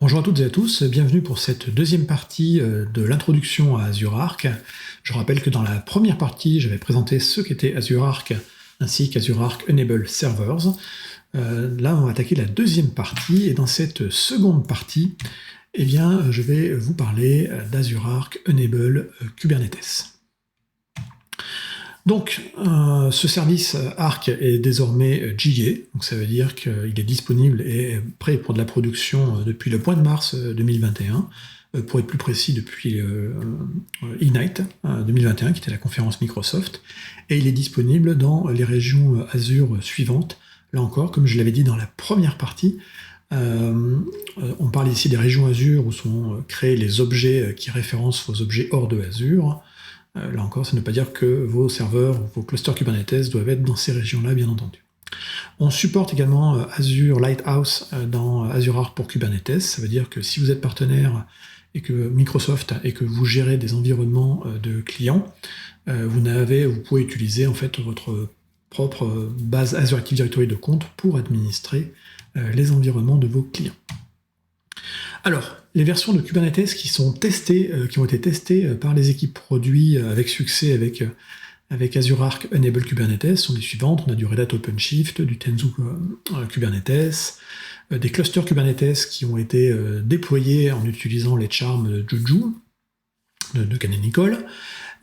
Bonjour à toutes et à tous, bienvenue pour cette deuxième partie de l'introduction à Azure Arc. Je rappelle que dans la première partie, j'avais présenté ce qu'était Azure Arc ainsi qu'Azure Arc Enable Servers. Là, on va attaquer la deuxième partie et dans cette seconde partie, eh bien, je vais vous parler d'Azure Arc Enable Kubernetes. Donc, ce service Arc est désormais GA, donc ça veut dire qu'il est disponible et prêt pour de la production depuis le mois de mars 2021, pour être plus précis depuis Ignite 2021, qui était la conférence Microsoft, et il est disponible dans les régions Azure suivantes. Là encore, comme je l'avais dit dans la première partie, on parle ici des régions Azure où sont créés les objets qui référencent vos objets hors de Azure. Là encore, ça ne veut pas dire que vos serveurs ou vos clusters Kubernetes doivent être dans ces régions-là, bien entendu. On supporte également Azure Lighthouse dans Azure Arc pour Kubernetes. Ça veut dire que si vous êtes partenaire et que Microsoft et que vous gérez des environnements de clients, vous pouvez utiliser en fait votre propre base Azure Active Directory de compte pour administrer les environnements de vos clients. Alors, les versions de Kubernetes qui ont été testées par les équipes produits avec succès avec Azure Arc Enable Kubernetes sont les suivantes. On a du Red Hat OpenShift, du Tanzu Kubernetes, des clusters Kubernetes qui ont été déployés en utilisant les charms de Juju, de Canonical.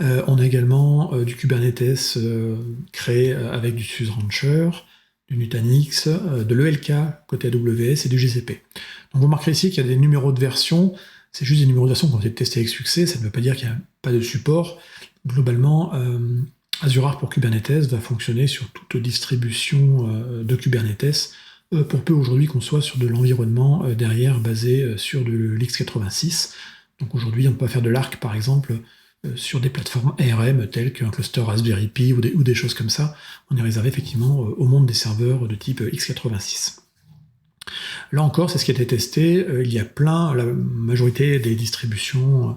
On a également du Kubernetes créé avec du SUSE Rancher, du Nutanix, de l'ELK côté AWS et du GCP. Donc vous remarquerez ici qu'il y a des numéros de version, c'est juste des numéros de version qui ont été testés avec succès, ça ne veut pas dire qu'il n'y a pas de support. Globalement, Azure Arc pour Kubernetes va fonctionner sur toute distribution de Kubernetes, pour peu aujourd'hui qu'on soit sur de l'environnement derrière basé sur de l'X86. Donc aujourd'hui, on peut faire de l'Arc par exemple sur des plateformes ARM telles qu'un cluster Raspberry Pi ou des choses comme ça. On est réservé effectivement au monde des serveurs de type x86. Là encore, c'est ce qui a été testé. Il y a la majorité des distributions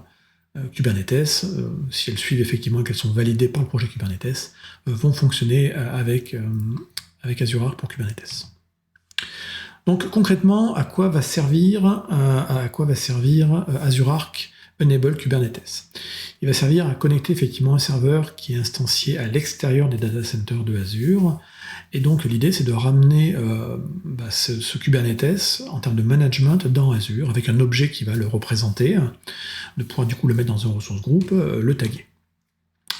Kubernetes, si elles suivent effectivement qu'elles sont validées par le projet Kubernetes, vont fonctionner avec Azure Arc pour Kubernetes. Donc concrètement, à quoi va servir Azure Arc Enable Kubernetes? Il va servir à connecter effectivement un serveur qui est instancié à l'extérieur des data centers de Azure. Et donc l'idée c'est de ramener ce Kubernetes en termes de management dans Azure avec un objet qui va le représenter, de pouvoir du coup le mettre dans un ressource group, le taguer.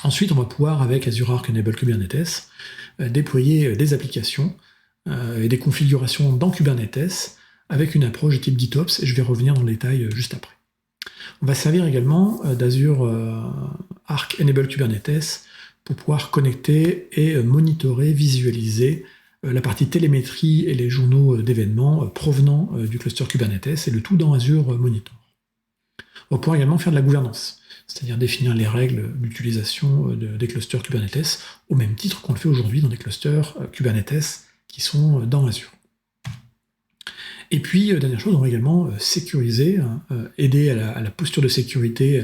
Ensuite on va pouvoir avec Azure Arc Enable Kubernetes déployer des applications et des configurations dans Kubernetes avec une approche de type GitOps et je vais revenir dans le détail juste après. On va servir également d'Azure Arc Enable Kubernetes pour pouvoir connecter et monitorer, visualiser la partie télémétrie et les journaux d'événements provenant du cluster Kubernetes, et le tout dans Azure Monitor. On va pouvoir également faire de la gouvernance, c'est-à-dire définir les règles d'utilisation des clusters Kubernetes, au même titre qu'on le fait aujourd'hui dans des clusters Kubernetes qui sont dans Azure. Et puis, dernière chose, on va également sécuriser, aider à la posture de sécurité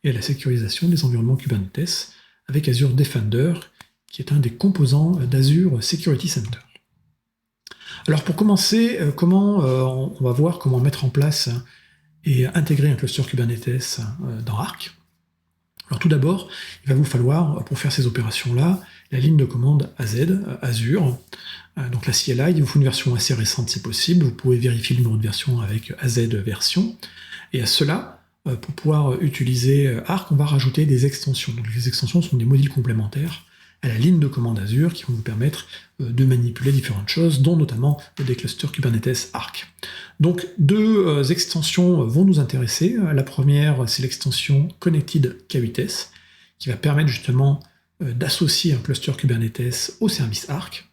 et à la sécurisation des environnements Kubernetes avec Azure Defender, qui est un des composants d'Azure Security Center. Alors pour commencer, on va voir comment mettre en place et intégrer un cluster Kubernetes dans Arc. Alors tout d'abord, il va vous falloir, pour faire ces opérations-là, la ligne de commande AZ, Azure. Donc la CLI, il vous faut une version assez récente si possible. Vous pouvez vérifier le numéro de version avec AZ version. Et à cela, pour pouvoir utiliser Arc, on va rajouter des extensions. Donc les extensions sont des modules complémentaires à la ligne de commande Azure qui vont vous permettre de manipuler différentes choses, dont notamment des clusters Kubernetes Arc. Donc deux extensions vont nous intéresser. La première, c'est l'extension Connected K8s, qui va permettre justement d'associer un cluster Kubernetes au service Arc.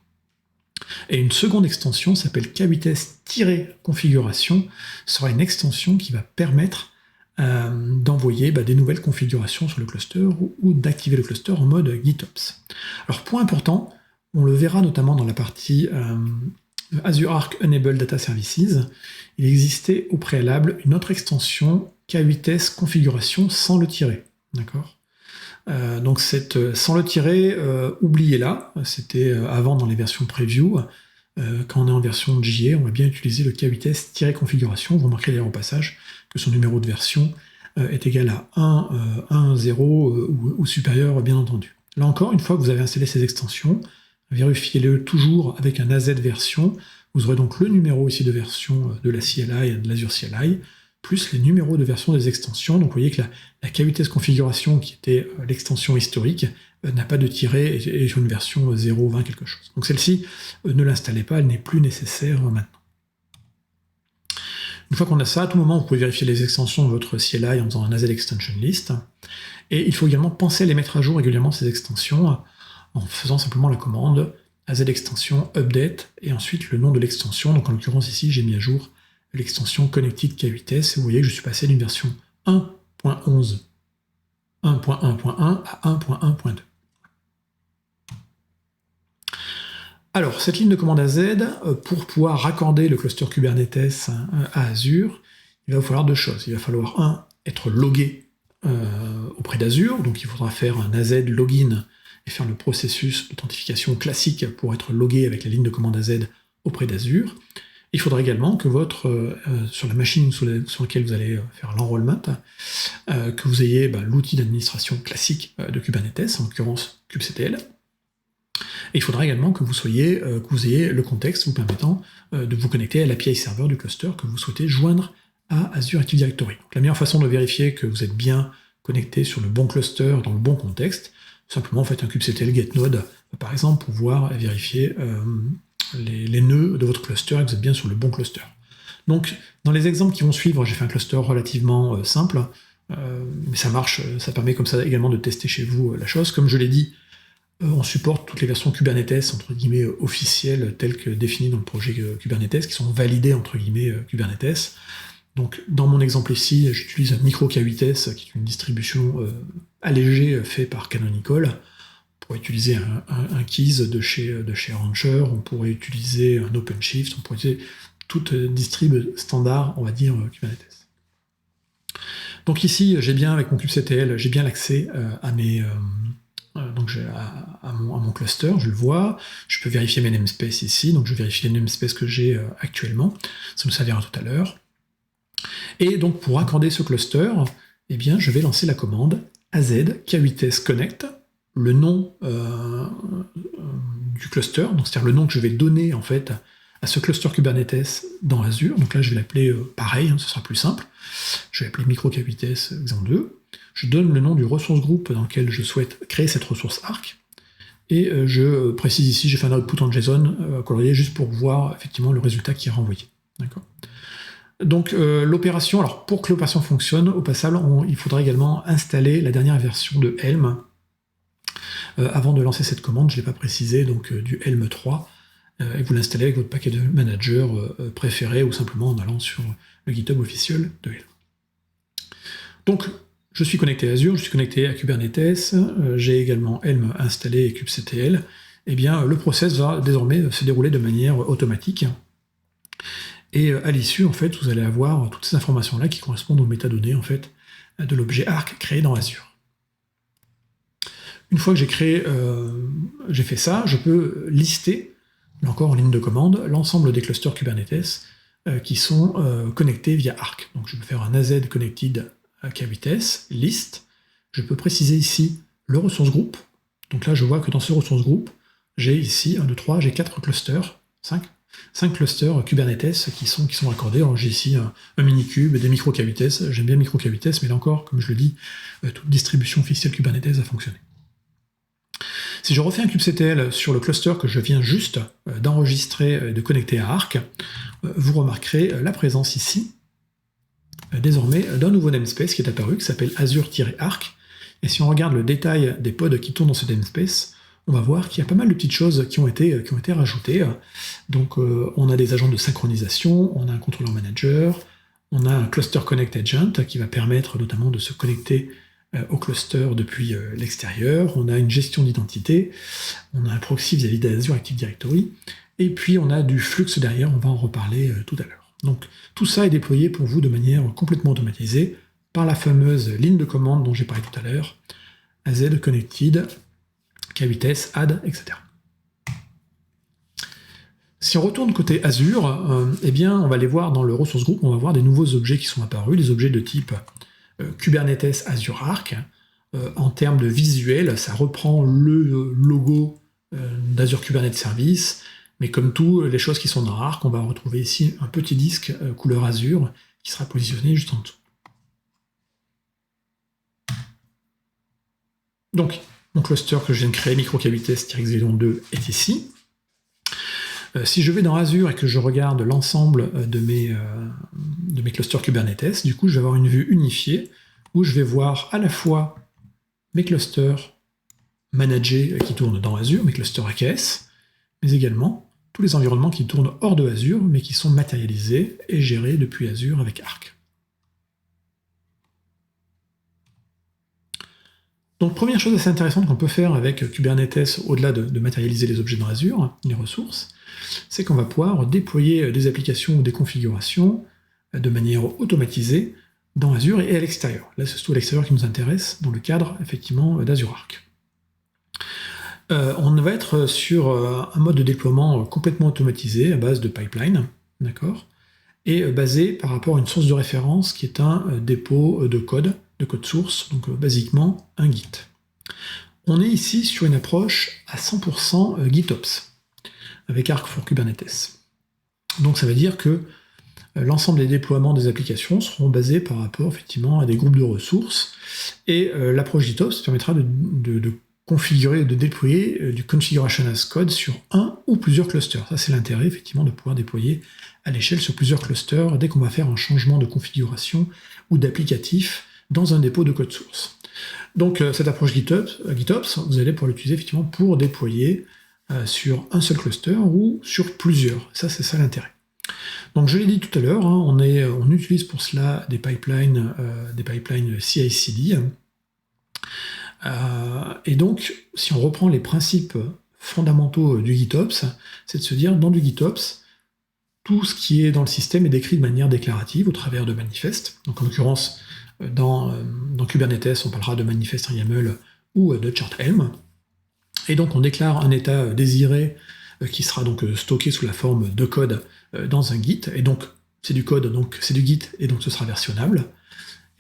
Et une seconde extension s'appelle K8s-configuration, sera une extension qui va permettre d'envoyer des nouvelles configurations sur le cluster ou d'activer le cluster en mode GitOps. Alors point important, on le verra notamment dans la partie Azure Arc Enable Data Services, il existait au préalable une autre extension K8s configuration sans le tirer. D'accord ? Donc sans le tirer, oubliez-la, c'était avant dans les versions preview, quand on est en version JA, on va bien utiliser le K8S-configuration. Vous remarquerez d'ailleurs au passage que son numéro de version est égal à 1, 1, 0 ou supérieur, bien entendu. Là encore, une fois que vous avez installé ces extensions, vérifiez-le toujours avec un AZ version. Vous aurez donc le numéro ici de version de la CLI, de l'Azure CLI, plus les numéros de version des extensions. Donc vous voyez que la K8S configuration, qui était l'extension historique, n'a pas de tiret et sur une version 0.20 quelque chose. Donc celle-ci, ne l'installez pas, elle n'est plus nécessaire maintenant. Une fois qu'on a ça, à tout moment, vous pouvez vérifier les extensions de votre CLI en faisant un AZ Extension List. Et il faut également penser à les mettre à jour régulièrement, ces extensions, en faisant simplement la commande AZ Extension Update, et ensuite le nom de l'extension. Donc en l'occurrence ici, j'ai mis à jour l'extension Connected K8S, et vous voyez que je suis passé d'une version 1.11, 1.1.1 à 1.1.2. Alors, cette ligne de commande AZ, pour pouvoir raccorder le cluster Kubernetes à Azure, il va vous falloir deux choses. Il va falloir, être logué auprès d'Azure, donc il faudra faire un AZ login et faire le processus d'authentification classique pour être logué avec la ligne de commande AZ auprès d'Azure. Il faudra également que sur la machine sur laquelle vous allez faire l'enrollment, que vous ayez l'outil d'administration classique de Kubernetes, en l'occurrence kubectl. Et il faudra également que vous ayez le contexte vous permettant de vous connecter à l'API serveur du cluster que vous souhaitez joindre à Azure Active Directory. Donc, la meilleure façon de vérifier que vous êtes bien connecté sur le bon cluster, dans le bon contexte, simplement faites un kubectl get node, par exemple, pour pouvoir vérifier les nœuds de votre cluster et que vous êtes bien sur le bon cluster. Donc, dans les exemples qui vont suivre, j'ai fait un cluster relativement simple, mais ça marche, ça permet comme ça également de tester chez vous la chose. Comme je l'ai dit, on supporte toutes les versions Kubernetes, entre guillemets, officielles, telles que définies dans le projet Kubernetes, qui sont validées, entre guillemets, Kubernetes. Donc, dans mon exemple ici, j'utilise MicroK8S, qui est une distribution allégée faite par Canonical. On pourrait utiliser un Keys de chez Rancher, on pourrait utiliser un OpenShift, on pourrait utiliser toute distrib standard, on va dire, Kubernetes. Donc ici, j'ai bien, avec mon kubectl, j'ai bien l'accès à mon cluster, je le vois, je peux vérifier mes namespaces ici, donc je vérifie les namespaces que j'ai actuellement, ça me servira tout à l'heure. Et donc pour raccorder ce cluster, eh bien, je vais lancer la commande AZ K8S Connect, le nom du cluster, donc c'est-à-dire le nom que je vais donner en fait à ce cluster Kubernetes dans Azure. Donc là, je vais l'appeler pareil, ce sera plus simple. Je vais l'appeler MicroK8S exemple 2. Je donne le nom du ressource group dans lequel je souhaite créer cette ressource Arc. Et je précise ici, j'ai fait un output en JSON colorié juste pour voir effectivement le résultat qui est renvoyé. D'accord. Donc l'opération, alors pour que l'opération fonctionne, au passage, il faudra également installer la dernière version de Helm. Avant de lancer cette commande, je ne l'ai pas précisé, donc du Helm 3, et vous l'installez avec votre package manager préféré, ou simplement en allant sur le GitHub officiel de Helm. Donc, je suis connecté à Azure, je suis connecté à Kubernetes, j'ai également Helm installé et kubectl. Eh bien, le process va désormais se dérouler de manière automatique. Et à l'issue, en fait, vous allez avoir toutes ces informations-là qui correspondent aux métadonnées, en fait, de l'objet Arc créé dans Azure. Une fois que j'ai fait ça, je peux lister, là encore en ligne de commande, l'ensemble des clusters Kubernetes qui sont connectés via Arc. Donc je peux faire un AZ connected K8S, list. Je peux préciser ici le ressource group. Donc là, je vois que dans ce ressource group, j'ai ici 1, 2, 3, j'ai 4 clusters, 5 clusters Kubernetes qui sont raccordés. Alors j'ai ici un minikube et des MicroK8S. J'aime bien MicroK8S, mais là encore, comme je le dis, toute distribution officielle Kubernetes a fonctionné. Si je refais un kubectl sur le cluster que je viens juste d'enregistrer et de connecter à Arc, vous remarquerez la présence ici, désormais, d'un nouveau namespace qui est apparu, qui s'appelle Azure-Arc. Et si on regarde le détail des pods qui tournent dans ce namespace, on va voir qu'il y a pas mal de petites choses qui ont été rajoutées. Donc on a des agents de synchronisation, on a un controller manager, on a un cluster connect agent qui va permettre notamment de se connecter au cluster depuis l'extérieur, on a une gestion d'identité, on a un proxy vis-à-vis d'Azure Active Directory, et puis on a du flux derrière, on va en reparler tout à l'heure. Donc tout ça est déployé pour vous de manière complètement automatisée par la fameuse ligne de commande dont j'ai parlé tout à l'heure, AZ Connected, K8S, add, etc. Si on retourne côté Azure, eh bien, on va aller voir dans le Resource Group, on va voir des nouveaux objets qui sont apparus, des objets de type Kubernetes Azure Arc. En termes de visuel, ça reprend le logo d'Azure Kubernetes Service, mais comme toutes les choses qui sont dans Arc, on va retrouver ici un petit disque couleur Azure qui sera positionné juste en dessous. Donc, mon cluster que je viens de créer, microcavites-xylon2, est ici. Si je vais dans Azure et que je regarde l'ensemble de mes clusters Kubernetes, du coup, je vais avoir une vue unifiée où je vais voir à la fois mes clusters managés qui tournent dans Azure, mes clusters AKS, mais également tous les environnements qui tournent hors de Azure, mais qui sont matérialisés et gérés depuis Azure avec Arc. Donc, première chose assez intéressante qu'on peut faire avec Kubernetes, au-delà de matérialiser les objets dans Azure, les ressources, c'est qu'on va pouvoir déployer des applications ou des configurations de manière automatisée dans Azure et à l'extérieur. Là, c'est surtout à l'extérieur qui nous intéresse, dans le cadre, effectivement, d'Azure Arc. On va être sur un mode de déploiement complètement automatisé, à base de pipeline, d'accord, et basé par rapport à une source de référence qui est un dépôt de code source, donc basiquement un Git. On est ici sur une approche à 100% GitOps, avec Arc for Kubernetes. Donc ça veut dire que l'ensemble des déploiements des applications seront basés par rapport effectivement à des groupes de ressources, et l'approche GitOps permettra de configurer, de déployer du configuration as code sur un ou plusieurs clusters. Ça c'est l'intérêt effectivement de pouvoir déployer à l'échelle sur plusieurs clusters dès qu'on va faire un changement de configuration ou d'applicatif dans un dépôt de code source. Donc cette approche GitOps, vous allez pouvoir l'utiliser effectivement pour déployer sur un seul cluster ou sur plusieurs. Ça, c'est ça l'intérêt. Donc je l'ai dit tout à l'heure, hein, on utilise pour cela des pipelines CI/CD. Et donc, si on reprend les principes fondamentaux du GitOps, c'est de se dire, dans du GitOps, tout ce qui est dans le système est décrit de manière déclarative au travers de manifestes. Donc en l'occurrence, dans Kubernetes, on parlera de manifeste YAML ou de chart Helm. Et donc on déclare un état désiré qui sera donc stocké sous la forme de code dans un Git. Et donc c'est du code, donc c'est du Git, et donc ce sera versionnable.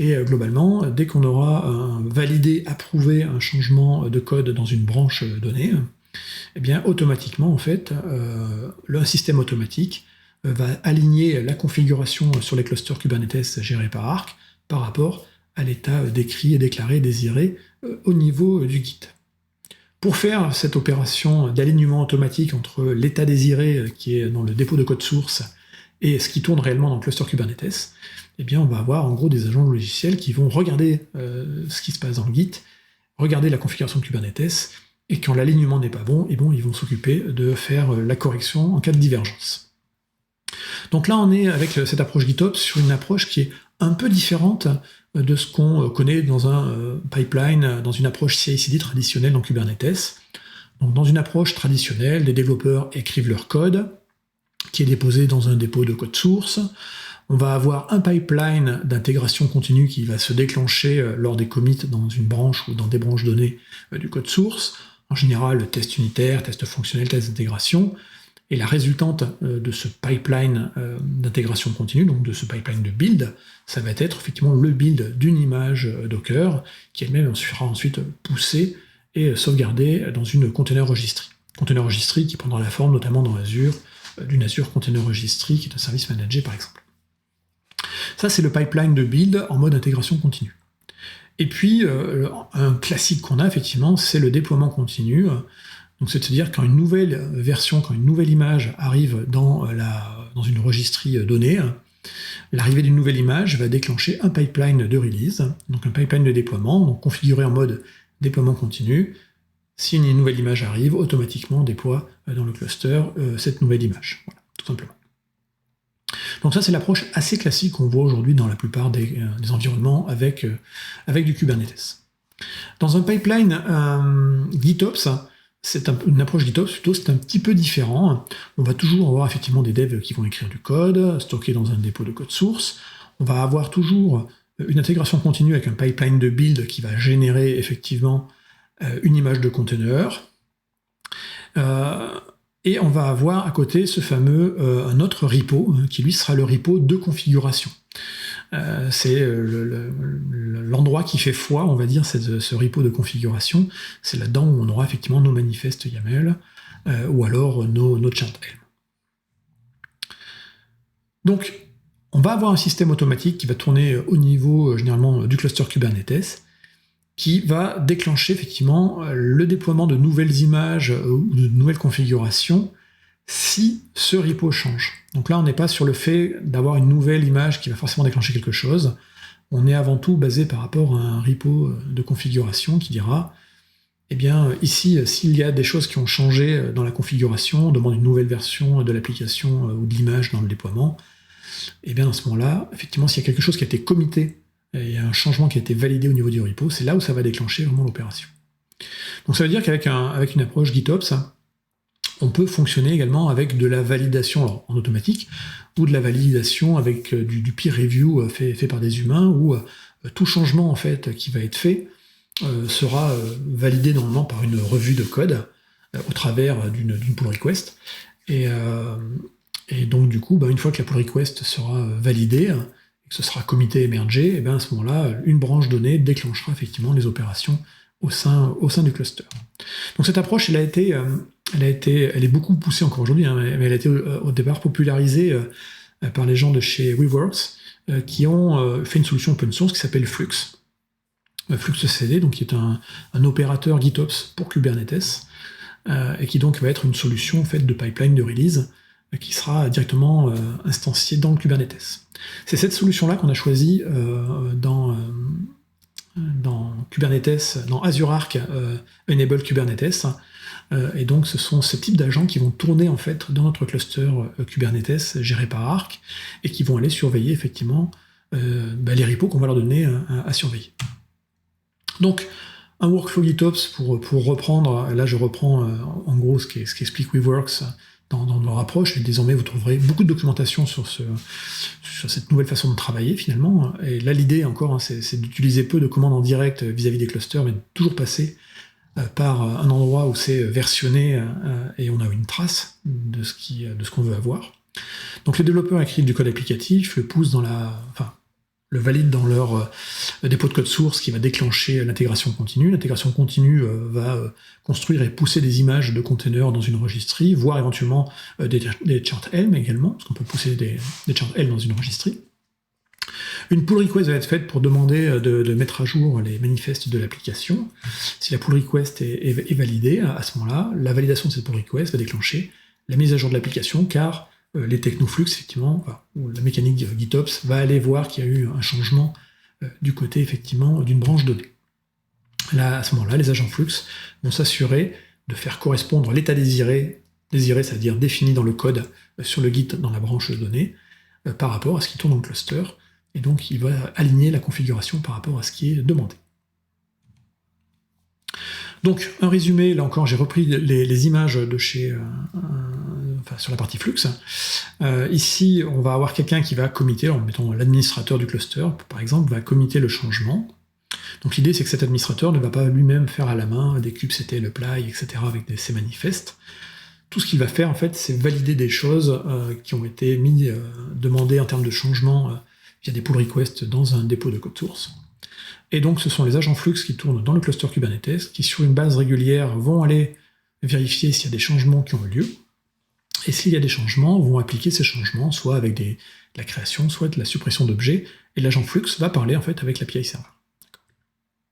Et globalement, dès qu'on aura validé, approuvé un changement de code dans une branche donnée, eh bien automatiquement en fait, un système automatique va aligner la configuration sur les clusters Kubernetes gérés par Arc par rapport à l'état décrit et déclaré, désiré au niveau du Git. Pour faire cette opération d'alignement automatique entre l'état désiré qui est dans le dépôt de code source et ce qui tourne réellement dans le cluster Kubernetes, eh bien on va avoir en gros des agents logiciels qui vont regarder ce qui se passe dans le Git, regarder la configuration de Kubernetes, et quand l'alignement n'est pas bon, eh bon, ils vont s'occuper de faire la correction en cas de divergence. Donc là on est avec cette approche GitOps sur une approche qui est un peu différente de ce qu'on connaît dans un pipeline, dans une approche CI/CD traditionnelle dans Kubernetes. Donc dans une approche traditionnelle, les développeurs écrivent leur code, qui est déposé dans un dépôt de code source. On va avoir un pipeline d'intégration continue qui va se déclencher lors des commits dans une branche ou dans des branches données du code source. En général, test unitaire, test fonctionnel, test d'intégration. Et la résultante de ce pipeline d'intégration continue, donc de ce pipeline de build, ça va être effectivement le build d'une image Docker qui elle-même sera ensuite poussée et sauvegardée dans une container registry. Container registry qui prendra la forme notamment dans Azure d'une Azure Container Registry qui est un service managé par exemple. Ça c'est le pipeline de build en mode intégration continue. Et puis un classique qu'on a effectivement, c'est le déploiement continu. Donc c'est de se dire quand une nouvelle version, quand une nouvelle image arrive dans une registry donnée, l'arrivée d'une nouvelle image va déclencher un pipeline de release, donc un pipeline de déploiement, donc configuré en mode déploiement continu. Si une nouvelle image arrive, automatiquement on déploie dans le cluster cette nouvelle image, voilà, tout simplement. Donc ça c'est l'approche assez classique qu'on voit aujourd'hui dans la plupart des environnements avec du Kubernetes. Dans un pipeline GitOps, c'est une approche GitOps plutôt, c'est un petit peu différent. On va toujours avoir effectivement des devs qui vont écrire du code, stocké dans un dépôt de code source. On va avoir toujours une intégration continue avec un pipeline de build qui va générer effectivement une image de container. Et on va avoir à côté ce fameux un autre repo, qui lui sera le repo de configuration. C'est l'endroit qui fait foi, on va dire, c'est ce repo de configuration. C'est là-dedans où on aura effectivement nos manifestes YAML, ou alors nos charts Helm. Donc, on va avoir un système automatique qui va tourner au niveau, généralement, du cluster Kubernetes, qui va déclencher effectivement le déploiement de nouvelles images ou de nouvelles configurations si ce repo change. Donc là, on n'est pas sur le fait d'avoir une nouvelle image qui va forcément déclencher quelque chose. On est avant tout basé par rapport à un repo de configuration qui dira, eh bien, ici, s'il y a des choses qui ont changé dans la configuration, on demande une nouvelle version de l'application ou de l'image dans le déploiement, eh bien, à ce moment-là, effectivement, s'il y a quelque chose qui a été commité, et il y a un changement qui a été validé au niveau du repo, c'est là où ça va déclencher vraiment l'opération. Donc ça veut dire qu'avec une approche GitOps, on peut fonctionner également avec de la validation alors, en automatique, ou de la validation avec du peer review fait par des humains, où tout changement en fait qui va être fait sera validé normalement par une revue de code au travers d'une pull request. Et donc du coup, une fois que la pull request sera validée, et que ce sera comité émergé, et bien à ce moment-là, une branche donnée déclenchera effectivement les opérations au sein du cluster. Donc cette approche, elle est beaucoup poussée encore aujourd'hui, mais elle a été au départ popularisée par les gens de chez Weaveworks, qui ont fait une solution open source qui s'appelle Flux. FluxCD, donc qui est un opérateur GitOps pour Kubernetes, et qui donc va être une solution faite de pipeline de release, qui sera directement instanciée dans le Kubernetes. C'est cette solution-là qu'on a choisie dans Kubernetes, dans Azure Arc Enable Kubernetes, et donc ce sont ce type d'agents qui vont tourner en fait dans notre cluster Kubernetes géré par Arc, et qui vont aller surveiller effectivement les repos qu'on va leur donner à surveiller. Donc, un workflow GitOps, pour reprendre, là je reprends en gros ce qu'explique Weaveworks dans leur approche, et désormais vous trouverez beaucoup de documentation sur cette nouvelle façon de travailler finalement. Et là l'idée encore, c'est d'utiliser peu de commandes en direct vis-à-vis des clusters, mais de toujours passer par un endroit où c'est versionné et on a une trace de ce qu'on veut avoir. Donc les développeurs écrivent du code applicatif, le poussent le valident dans leur dépôt de code source qui va déclencher l'intégration continue. L'intégration continue va construire et pousser des images de containers dans une registrie, voire éventuellement des charts Helm également, parce qu'on peut pousser des charts Helm dans une registrie. Une pull request va être faite pour demander de mettre à jour les manifestes de l'application. Si la pull request est validée, à ce moment-là, la validation de cette pull request va déclencher la mise à jour de l'application, car les technoflux, effectivement, ou la mécanique GitOps va aller voir qu'il y a eu un changement du côté, effectivement, d'une branche donnée. Là, à ce moment-là, les agents flux vont s'assurer de faire correspondre l'état désiré, c'est-à-dire défini dans le code sur le Git dans la branche donnée, par rapport à ce qui tourne dans le cluster, et donc il va aligner la configuration par rapport à ce qui est demandé. Donc, un résumé, là encore, j'ai repris les images de chez... sur la partie flux. Ici, on va avoir quelqu'un qui va commiter, mettons l'administrateur du cluster, par exemple, va commiter le changement. Donc l'idée, c'est que cet administrateur ne va pas lui-même faire à la main des kubectl, apply, etc. avec ses manifestes. Tout ce qu'il va faire, en fait, c'est valider des choses qui ont été demandées en termes de changement via des pull requests dans un dépôt de code source. Et donc, ce sont les agents flux qui tournent dans le cluster Kubernetes, qui, sur une base régulière, vont aller vérifier s'il y a des changements qui ont eu lieu. Et s'il y a des changements, vont appliquer ces changements, soit avec de la création, soit de la suppression d'objets, et l'agent flux va parler en fait avec l'API server.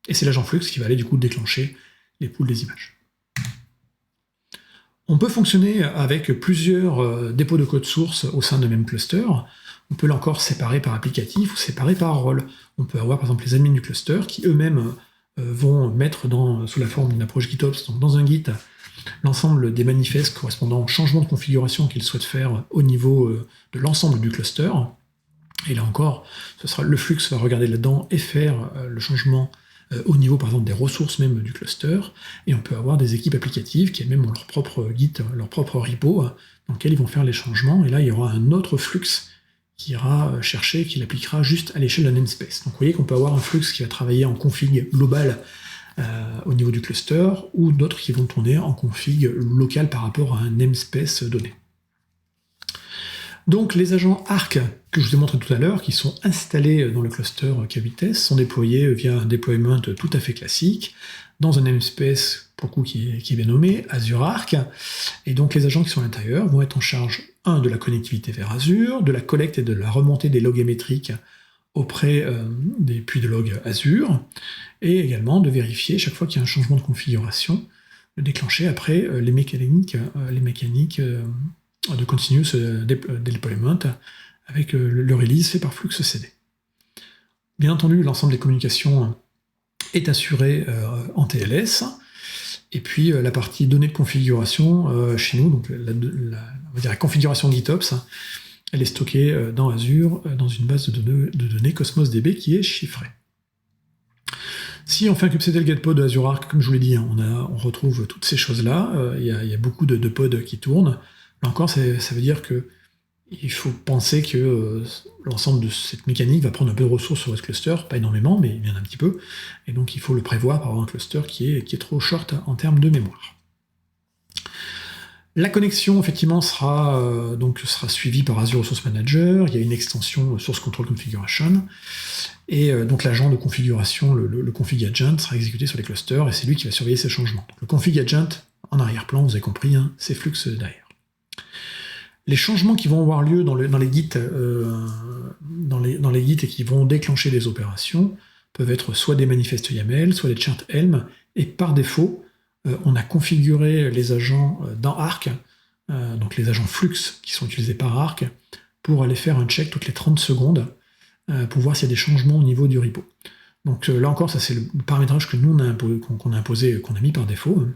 Et c'est l'agent flux qui va aller du coup déclencher les pools des images. On peut fonctionner avec plusieurs dépôts de code source au sein d'un même cluster. On peut là encore séparer par applicatif ou séparer par rôle. On peut avoir par exemple les admins du cluster qui eux-mêmes vont mettre sous la forme d'une approche GitOps, donc dans un Git, l'ensemble des manifestes correspondant au changement de configuration qu'ils souhaitent faire au niveau de l'ensemble du cluster. Et là encore, le flux va regarder là-dedans et faire le changement au niveau par exemple des ressources même du cluster. Et on peut avoir des équipes applicatives qui elles-mêmes ont leur propre Git, leur propre repo, dans lequel ils vont faire les changements. Et là, il y aura un autre flux qui ira chercher, qui l'appliquera juste à l'échelle d'un namespace. Donc vous voyez qu'on peut avoir un flux qui va travailler en config global au niveau du cluster, ou d'autres qui vont tourner en config local par rapport à un namespace donné. Donc les agents Arc que je vous ai montré tout à l'heure, qui sont installés dans le cluster K8s, sont déployés via un deployment tout à fait classique, dans un namespace pour le coup qui est bien nommé, Azure Arc, et donc les agents qui sont à l'intérieur vont être en charge, de la connectivité vers Azure, de la collecte et de la remontée des logs métriques auprès des puits de log Azure, et également de vérifier chaque fois qu'il y a un changement de configuration, de déclencher après les mécaniques de continuous deployment avec le release fait par FluxCD. Bien entendu, l'ensemble des communications est assuré en TLS, et puis la partie données de configuration chez nous, donc on va dire la configuration GitOps, elle est stockée dans Azure, dans une base de données Cosmos DB qui est chiffrée. Si on fait un kubectl getpod de Azure Arc, comme je vous l'ai dit, on retrouve toutes ces choses-là, il y a beaucoup de pods qui tournent. Là encore, ça veut dire qu'il faut penser que l'ensemble de cette mécanique va prendre un peu de ressources sur votre cluster, pas énormément, mais bien un petit peu, et donc il faut le prévoir pour avoir un cluster qui est trop short en termes de mémoire. La connexion, effectivement, sera suivie par Azure Resource Manager. Il y a une extension Source Control Configuration. Et donc l'agent de configuration, le config agent, sera exécuté sur les clusters, et c'est lui qui va surveiller ces changements. Donc, le config agent, en arrière-plan, vous avez compris, c'est Flux derrière. Les changements qui vont avoir lieu dans les Git et qui vont déclencher des opérations peuvent être soit des manifestes YAML, soit des charts Helm, et par défaut, on a configuré les agents dans Arc, donc les agents Flux qui sont utilisés par Arc, pour aller faire un check toutes les 30 secondes pour voir s'il y a des changements au niveau du repo. Donc là encore, ça c'est le paramétrage que nous qu'on a imposé, qu'on a mis par défaut,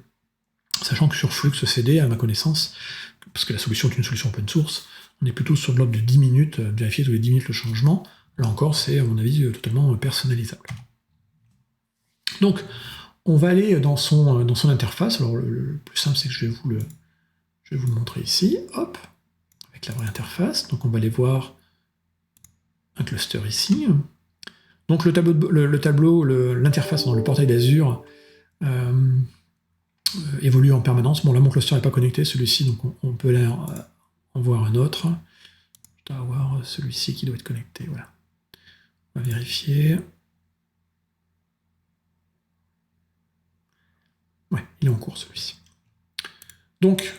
sachant que sur FluxCD, à ma connaissance, parce que la solution est une solution open source, on est plutôt sur de l'ordre de 10 minutes, vérifier tous les 10 minutes le changement. Là encore, c'est à mon avis totalement personnalisable. Donc, on va aller dans son interface. Alors le plus simple, c'est que je vais vous le montrer ici, hop, avec la vraie interface. Donc on va aller voir un cluster ici. Donc l'interface dans le portail d'Azure évolue en permanence. Bon, là mon cluster n'est pas connecté, celui-ci, donc on peut aller en voir un autre. Je dois avoir celui-ci qui doit être connecté, voilà. On va vérifier. Ouais, il est en cours celui-ci. Donc,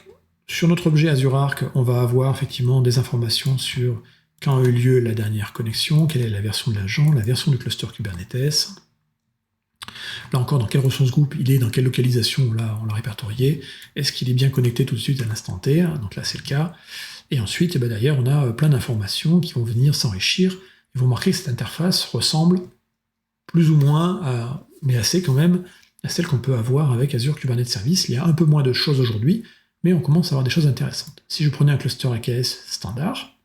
sur notre objet Azure Arc, on va avoir effectivement des informations sur quand a eu lieu la dernière connexion, quelle est la version de l'agent, la version du cluster Kubernetes. Là encore, dans quelle ressource groupe il est, dans quelle localisation on l'a répertorié, est-ce qu'il est bien connecté tout de suite à l'instant T, donc là c'est le cas. Et ensuite, derrière, on a plein d'informations qui vont venir s'enrichir, et vous remarquez que cette interface ressemble plus ou moins, mais assez quand même, à celle qu'on peut avoir avec Azure Kubernetes Service. Il y a un peu moins de choses aujourd'hui, mais on commence à avoir des choses intéressantes. Si je prenais un cluster AKS standard,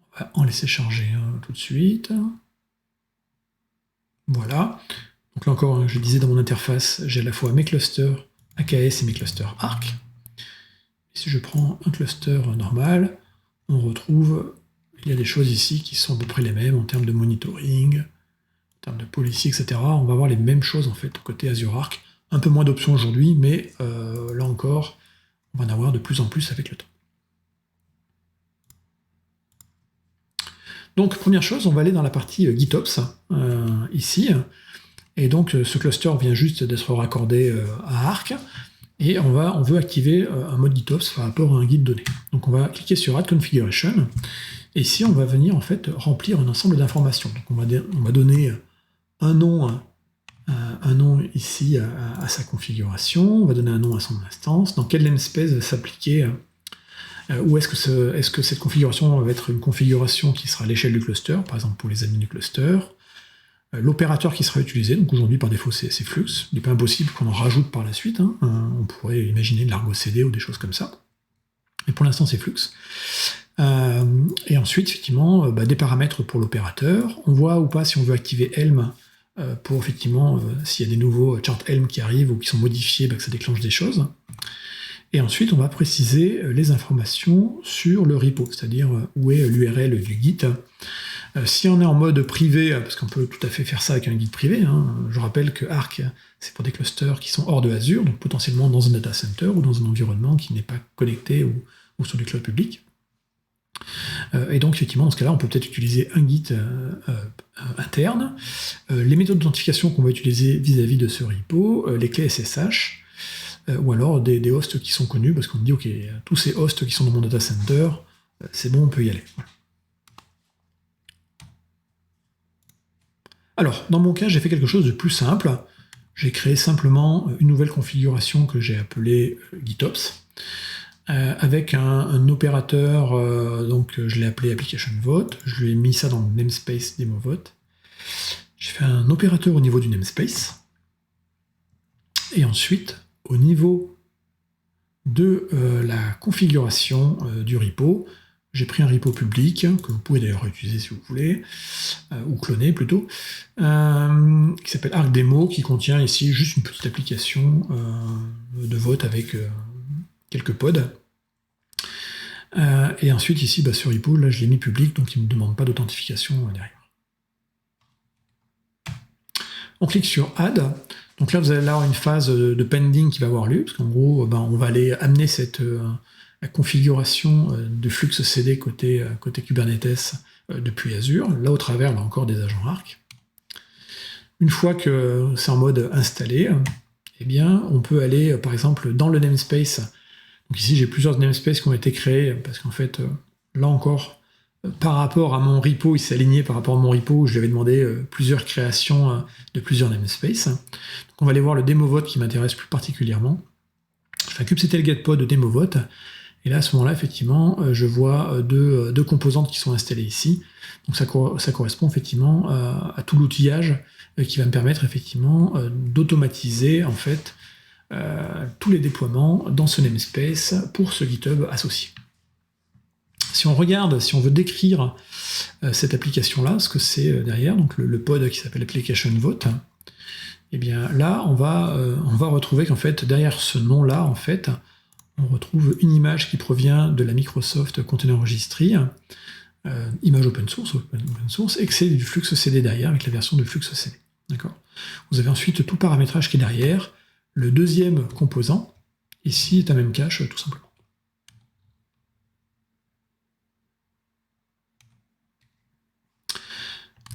on va en laisser charger tout de suite. Voilà. Donc là encore, je disais dans mon interface, j'ai à la fois mes clusters AKS et mes clusters Arc. Et si je prends un cluster normal, on retrouve, il y a des choses ici qui sont à peu près les mêmes en termes de monitoring, en termes de policy, etc. On va avoir les mêmes choses en fait côté Azure Arc. Un peu moins d'options aujourd'hui, mais là encore, on va en avoir de plus en plus avec le temps. Donc, première chose, on va aller dans la partie GitOps, ici. Et donc, ce cluster vient juste d'être raccordé à Arc. Et on veut activer un mode GitOps par rapport à un Git donné. Donc, on va cliquer sur Add Configuration. Et ici, on va venir en fait remplir un ensemble d'informations. Donc, on va donner un nom ici à sa configuration. On va donner un nom à son instance. Dans quel namespace va s'appliquer ou est-ce que cette configuration va être une configuration qui sera à l'échelle du cluster, par exemple pour les admins du cluster, l'opérateur qui sera utilisé, donc aujourd'hui par défaut c'est Flux, il n'est pas impossible qu'on en rajoute par la suite, on pourrait imaginer de l'Argo CD ou des choses comme ça, mais pour l'instant c'est Flux. Et ensuite effectivement des paramètres pour l'opérateur, on voit ou pas si on veut activer Helm pour effectivement s'il y a des nouveaux charts Helm qui arrivent ou qui sont modifiés, que ça déclenche des choses. Et ensuite, on va préciser les informations sur le repo, c'est-à-dire où est l'URL du Git, Si on est en mode privé, parce qu'on peut tout à fait faire ça avec un guide privé, hein, je rappelle que Arc, c'est pour des clusters qui sont hors de Azure, donc potentiellement dans un data center ou dans un environnement qui n'est pas connecté ou sur du cloud public. Et donc, effectivement, dans ce cas-là, on peut peut-être utiliser un guide interne, les méthodes d'authentification qu'on va utiliser vis-à-vis de ce repo, les clés SSH, ou alors des hosts qui sont connus, parce qu'on dit, OK, tous ces hosts qui sont dans mon data center, c'est bon, on peut y aller. Voilà. Alors, dans mon cas, j'ai fait quelque chose de plus simple. J'ai créé simplement une nouvelle configuration que j'ai appelée GitOps, avec un opérateur, donc je l'ai appelé Application Vote, je lui ai mis ça dans le namespace Demo Vote. J'ai fait un opérateur au niveau du namespace, et ensuite, au niveau de la configuration du repo, j'ai pris un repo public, que vous pouvez d'ailleurs utiliser si vous voulez, ou cloner plutôt, qui s'appelle ArcDemo, qui contient ici juste une petite application de vote avec quelques pods. Et ensuite ici, ce repo, là je l'ai mis public, donc il ne me demande pas d'authentification derrière. On clique sur Add. Donc là, vous allez avoir une phase de pending qui va avoir lieu, parce qu'en gros, on va aller amener la configuration de flux CD côté Kubernetes depuis Azure, là au travers là encore des agents Arc. Une fois que c'est en mode installé, eh bien, on peut aller par exemple dans le namespace. Donc ici j'ai plusieurs namespaces qui ont été créés, parce qu'en fait, là encore, par rapport à mon repo, il s'est aligné par rapport à mon repo où je lui avais demandé plusieurs créations de plusieurs namespaces. Donc on va aller voir le DemoVote qui m'intéresse plus particulièrement. Je fais un kubectl getPod de DemoVote. Et là, à ce moment-là, effectivement, je vois deux composantes qui sont installées ici. Donc ça correspond effectivement à tout l'outillage qui va me permettre effectivement d'automatiser en fait tous les déploiements dans ce namespace pour ce GitHub associé. Si on regarde, si on veut décrire cette application-là, ce que c'est derrière, donc le pod qui s'appelle Application Vote, et bien là, on va retrouver qu'en fait, derrière ce nom-là, en fait, on retrouve une image qui provient de la Microsoft Container Registry, image open source, et que c'est du flux CD derrière, avec la version de flux CD. D'accord ? Vous avez ensuite tout paramétrage qui est derrière. Le deuxième composant, ici, est un memcache, tout simplement.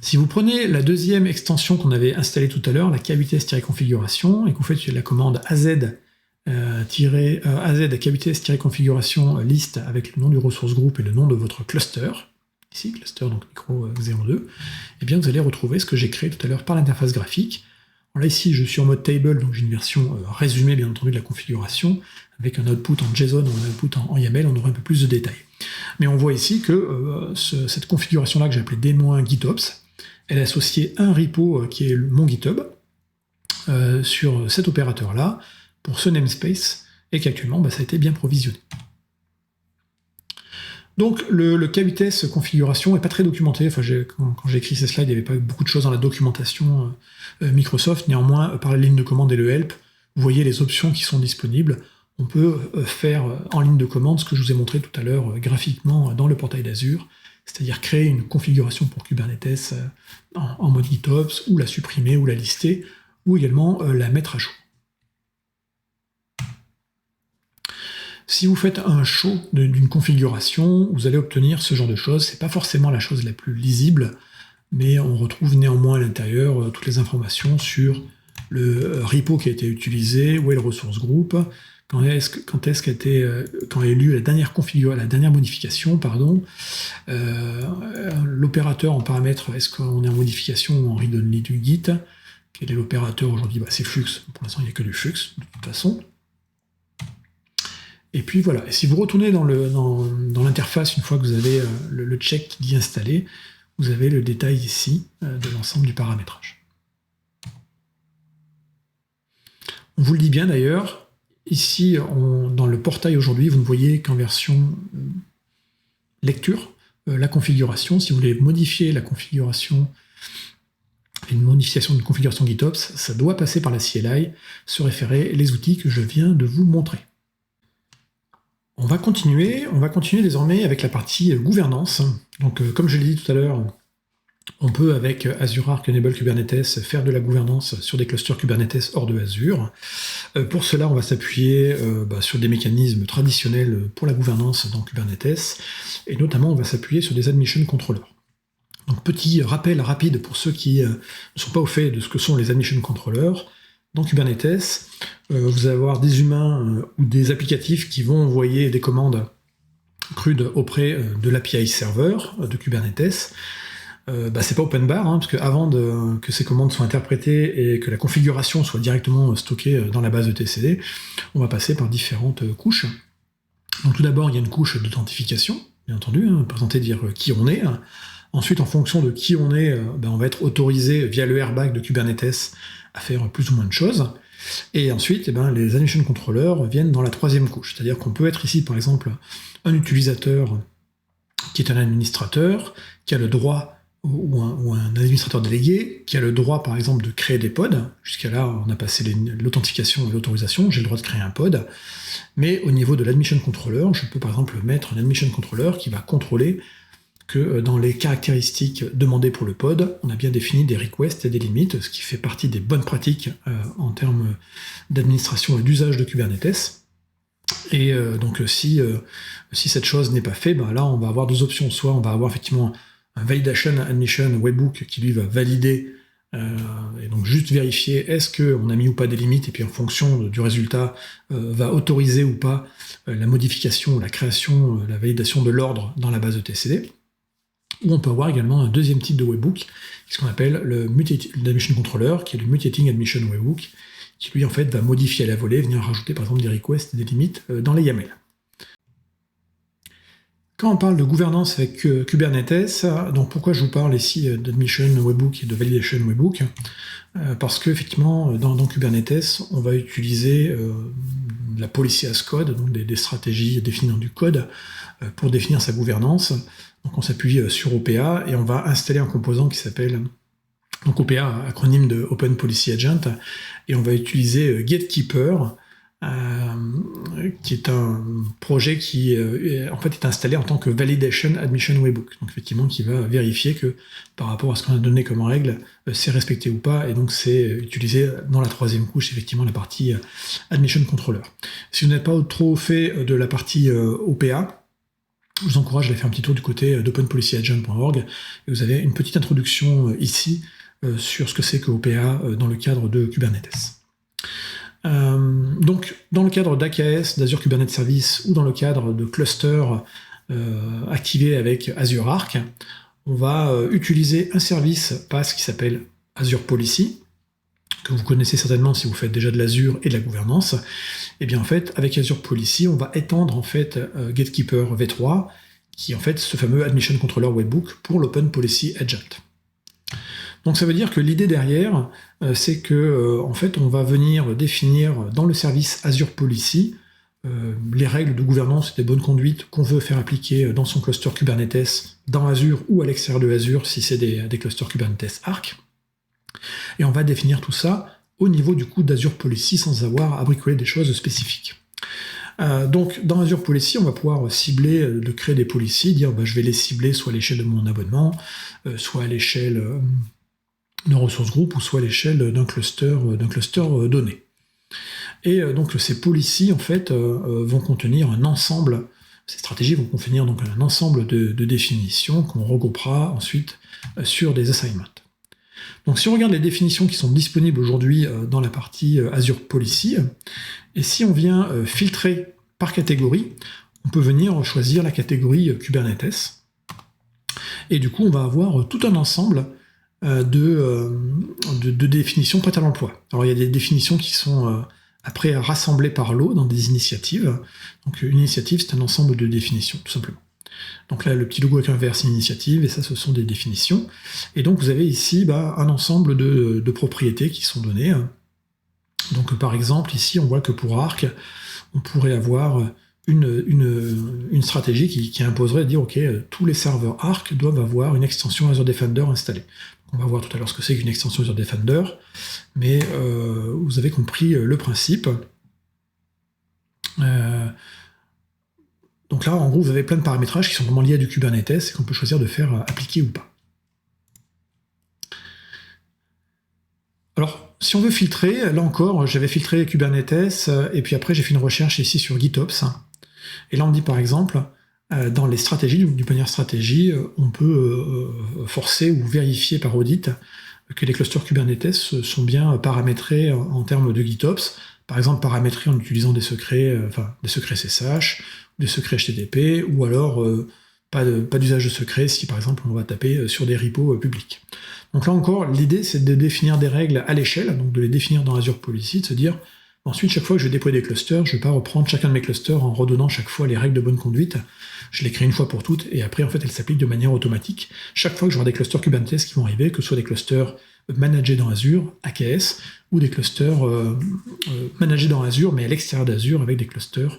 Si vous prenez la deuxième extension qu'on avait installée tout à l'heure, la kvts-configuration, et que vous faites la commande az kvts-configuration list avec le nom du resource group et le nom de votre cluster, ici, cluster donc micro 02, et bien vous allez retrouver ce que j'ai créé tout à l'heure par l'interface graphique. Alors là ici je suis en mode table, donc j'ai une version résumée bien entendu de la configuration, avec un output en JSON ou un output en YAML, on aura un peu plus de détails. Mais on voit ici que cette configuration-là que j'ai appelée -gitops, elle est associée à un repo qui est mon GitHub, sur cet opérateur-là, pour ce namespace, et qu'actuellement, ça a été bien provisionné. Donc, le kvts configuration n'est pas très documenté. Enfin, quand j'ai écrit ces slides, il n'y avait pas beaucoup de choses dans la documentation Microsoft. Néanmoins, par la ligne de commande et le help, vous voyez les options qui sont disponibles. On peut faire en ligne de commande ce que je vous ai montré tout à l'heure graphiquement dans le portail d'Azure, c'est-à-dire créer une configuration pour Kubernetes en mode GitOps, ou la supprimer, ou la lister, ou également la mettre à jour. Si vous faites un show d'une configuration, vous allez obtenir ce genre de choses. C'est pas forcément la chose la plus lisible, mais on retrouve néanmoins à l'intérieur toutes les informations sur le repo qui a été utilisé, où est le resource group, quand est lue la dernière modification, l'opérateur en paramètre, est-ce qu'on est en modification ou en read-only du Git, quel est l'opérateur aujourd'hui, c'est flux, pour l'instant il n'y a que du flux, de toute façon. Et puis voilà, et si vous retournez dans l'interface, une fois que vous avez le check qui dit installer, vous avez le détail ici de l'ensemble du paramétrage. On vous le dit bien d'ailleurs, ici dans le portail aujourd'hui, vous ne voyez qu'en version lecture la configuration. Si vous voulez modifier la configuration, une modification d'une configuration GitOps, ça doit passer par la CLI, se référer les outils que je viens de vous montrer. On va continuer désormais avec la partie gouvernance. Donc, comme je l'ai dit tout à l'heure, On peut, avec Azure Arc Enable Kubernetes, faire de la gouvernance sur des clusters Kubernetes hors de Azure. Pour cela, on va s'appuyer sur des mécanismes traditionnels pour la gouvernance dans Kubernetes, et notamment on va s'appuyer sur des admission controllers. Donc petit rappel rapide pour ceux qui ne sont pas au fait de ce que sont les admission controllers. Dans Kubernetes, vous allez avoir des humains ou des applicatifs qui vont envoyer des commandes crudes auprès de l'API serveur de Kubernetes. C'est pas open bar, parce qu'avant que ces commandes soient interprétées et que la configuration soit directement stockée dans la base de etcd, on va passer par différentes couches. Donc tout d'abord, il y a une couche d'authentification, bien entendu, présenter dire qui on est. Ensuite, en fonction de qui on est, on va être autorisé via le airbag de Kubernetes à faire plus ou moins de choses. Et ensuite, les admission controllers viennent dans la troisième couche. C'est-à-dire qu'on peut être ici, par exemple, un utilisateur qui est un administrateur, qui a le droit, ou un administrateur délégué, qui a le droit, par exemple, de créer des pods. Jusqu'à là, on a passé l'authentification et l'autorisation, j'ai le droit de créer un pod. Mais au niveau de l'admission controller, je peux, par exemple, mettre un admission controller qui va contrôler que dans les caractéristiques demandées pour le pod, on a bien défini des requests et des limites, ce qui fait partie des bonnes pratiques en termes d'administration et d'usage de Kubernetes. Et donc si cette chose n'est pas faite, là on va avoir deux options. Soit on va avoir effectivement un validation admission webhook qui lui va valider et donc juste vérifier est-ce qu'on a mis ou pas des limites, et puis en fonction du résultat va autoriser ou pas la modification, la création, la validation de l'ordre dans la base de etcd. Ou on peut avoir également un deuxième type de webhook, ce qu'on appelle le admission controller, qui est le mutating admission webhook, qui lui en fait va modifier à la volée, venir rajouter par exemple des requests et des limites dans les YAML. Quand on parle de gouvernance avec Kubernetes, donc pourquoi je vous parle ici d'admission webhook et de validation webhook? Parce qu'effectivement, dans Kubernetes, on va utiliser la policy as code, donc des stratégies définies dans du code, pour définir sa gouvernance. Donc on s'appuie sur OPA et on va installer un composant qui s'appelle donc OPA, acronyme de Open Policy Agent, et on va utiliser Gatekeeper, qui est un projet qui en fait est installé en tant que Validation Admission Webhook, donc effectivement qui va vérifier que par rapport à ce qu'on a donné comme règle, c'est respecté ou pas, et donc c'est utilisé dans la troisième couche, effectivement la partie Admission Controller. Si vous n'êtes pas trop au fait de la partie OPA, je vous encourage à aller faire un petit tour du côté d'openpolicyagent.org, et vous avez une petite introduction ici sur ce que c'est que OPA dans le cadre de Kubernetes. Donc, dans le cadre d'AKS, d'Azure Kubernetes Service, ou dans le cadre de clusters activés avec Azure Arc, on va utiliser un service PaaS qui s'appelle Azure Policy, que vous connaissez certainement si vous faites déjà de l'Azure et de la gouvernance. Et bien en fait, avec Azure Policy, on va étendre en fait Gatekeeper V3, qui est en fait ce fameux Admission Controller Webhook pour l'Open Policy Agent. Donc ça veut dire que l'idée derrière, c'est que en fait, on va venir définir dans le service Azure Policy les règles de gouvernance et des bonnes conduites qu'on veut faire appliquer dans son cluster Kubernetes, dans Azure ou à l'extérieur de Azure si c'est des clusters Kubernetes Arc. Et on va définir tout ça au niveau du coup d'Azure Policy sans avoir à bricoler des choses spécifiques. Donc dans Azure Policy, on va pouvoir cibler, de créer des policies, dire je vais les cibler soit à l'échelle de mon abonnement, soit à l'échelle d'un ressource group, ou soit à l'échelle d'un cluster donné. Et donc ces policies en fait vont contenir un ensemble, ces stratégies vont contenir donc un ensemble de définitions qu'on regroupera ensuite sur des assignments. Donc si on regarde les définitions qui sont disponibles aujourd'hui dans la partie Azure Policy, et si on vient filtrer par catégorie, on peut venir choisir la catégorie Kubernetes, et du coup on va avoir tout un ensemble de définitions prêtes à l'emploi. Alors il y a des définitions qui sont après rassemblées par lot dans des initiatives. Donc une initiative, c'est un ensemble de définitions, tout simplement. Donc là, le petit logo avec un vert, c'est une initiative, et ça, ce sont des définitions. Et donc vous avez ici un ensemble de propriétés qui sont données. Donc par exemple, ici, on voit que pour Arc, on pourrait avoir une stratégie qui imposerait de dire, OK, tous les serveurs Arc doivent avoir une extension Azure Defender installée. On va voir tout à l'heure ce que c'est qu'une extension Azure Defender, mais vous avez compris le principe. Donc là, en gros, vous avez plein de paramétrages qui sont vraiment liés à du Kubernetes et qu'on peut choisir de faire appliquer ou pas. Alors, si on veut filtrer, là encore, j'avais filtré Kubernetes, et puis après j'ai fait une recherche ici sur GitOps. Et là on me dit par exemple, dans les stratégies, du panier stratégie, on peut forcer ou vérifier par audit que les clusters Kubernetes sont bien paramétrés en termes de GitOps, par exemple paramétrés en utilisant des secrets SSH, des secrets HTTP, ou alors pas d'usage de secrets si par exemple on va taper sur des repos publics. Donc là encore, l'idée c'est de définir des règles à l'échelle, donc de les définir dans Azure Policy, de se dire, ensuite chaque fois que je vais déployer des clusters, je ne vais pas reprendre chacun de mes clusters en redonnant chaque fois les règles de bonne conduite, je les crée une fois pour toutes, et après en fait elles s'appliquent de manière automatique. Chaque fois que j'aurai des clusters Kubernetes qui vont arriver, que ce soit des clusters managés dans Azure, AKS, ou des clusters managés dans Azure, mais à l'extérieur d'Azure avec des clusters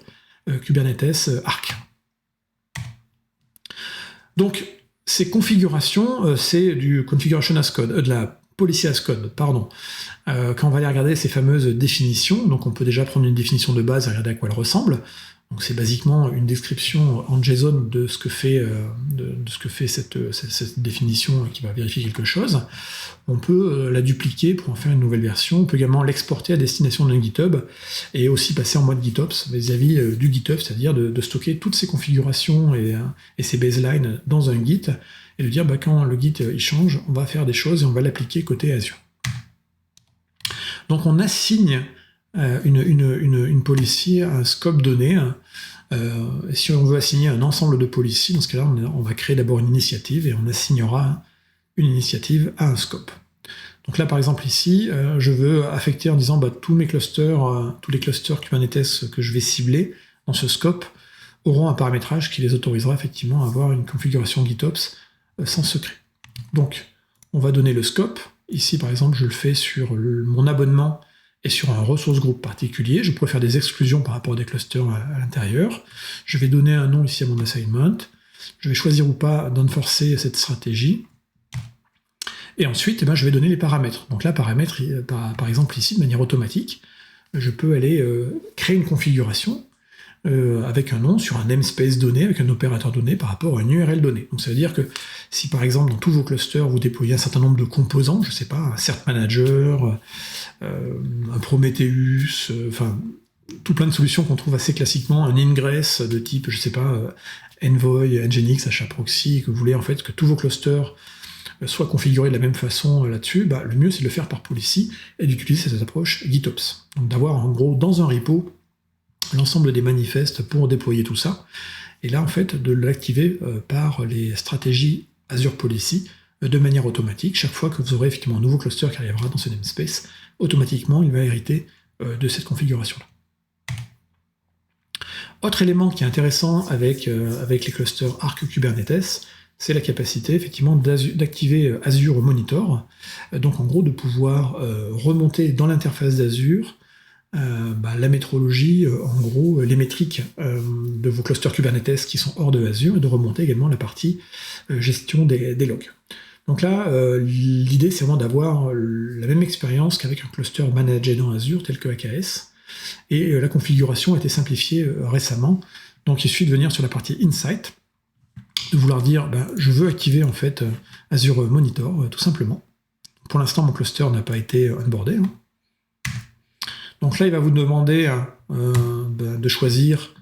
Kubernetes Arc. Donc, ces configurations, c'est du configuration as code, de la policy as code, pardon. Quand on va aller regarder ces fameuses définitions, donc on peut déjà prendre une définition de base et regarder à quoi elle ressemble. Donc c'est basiquement une description en JSON de ce que fait, cette définition qui va vérifier quelque chose. On peut la dupliquer pour en faire une nouvelle version. On peut également l'exporter à destination d'un GitHub et aussi passer en mode GitOps vis-à-vis du GitHub, c'est-à-dire de stocker toutes ces configurations et ces baselines dans un Git et de dire quand le Git il change, on va faire des choses et on va l'appliquer côté Azure. Donc on assigne une policy, un scope donné. Si on veut assigner un ensemble de policies, dans ce cas-là, on va créer d'abord une initiative et on assignera une initiative à un scope. Donc là, par exemple, ici, je veux affecter en disant tous les clusters Kubernetes que je vais cibler dans ce scope auront un paramétrage qui les autorisera effectivement à avoir une configuration GitOps sans secret. Donc, on va donner le scope. Ici, par exemple, je le fais sur mon abonnement et sur un resource group particulier. Je pourrais faire des exclusions par rapport à des clusters à l'intérieur. Je vais donner un nom ici à mon assignment. Je vais choisir ou pas d'enforcer cette stratégie. Et ensuite, je vais donner les paramètres. Donc là, paramètres, par exemple ici, de manière automatique, je peux aller créer une configuration avec un nom sur un namespace donné, avec un opérateur donné par rapport à une URL donnée. Donc ça veut dire que si par exemple dans tous vos clusters vous déployez un certain nombre de composants, je ne sais pas, un cert manager, un Prometheus, tout plein de solutions qu'on trouve assez classiquement, un ingress de type, je ne sais pas, Envoy, Nginx, HAProxy, que vous voulez en fait que tous vos clusters soient configurés de la même façon là-dessus, le mieux c'est de le faire par policy et d'utiliser cette approche GitOps. Donc d'avoir en gros dans un repo l'ensemble des manifestes pour déployer tout ça, et là en fait de l'activer par les stratégies Azure Policy de manière automatique. Chaque fois que vous aurez effectivement un nouveau cluster qui arrivera dans ce namespace, automatiquement il va hériter de cette configuration-là. Autre élément qui est intéressant avec les clusters Arc Kubernetes, c'est la capacité effectivement d'activer Azure Monitor, donc en gros de pouvoir remonter dans l'interface d'Azure la métrologie, en gros les métriques de vos clusters Kubernetes qui sont hors de Azure, et de remonter également la partie gestion des logs. Donc là, l'idée c'est vraiment d'avoir la même expérience qu'avec un cluster managé dans Azure tel que AKS, et la configuration a été simplifiée récemment. Donc il suffit de venir sur la partie Insight, de vouloir dire je veux activer en fait Azure Monitor, tout simplement. Pour l'instant mon cluster n'a pas été onboardé. Donc là il va vous demander de choisir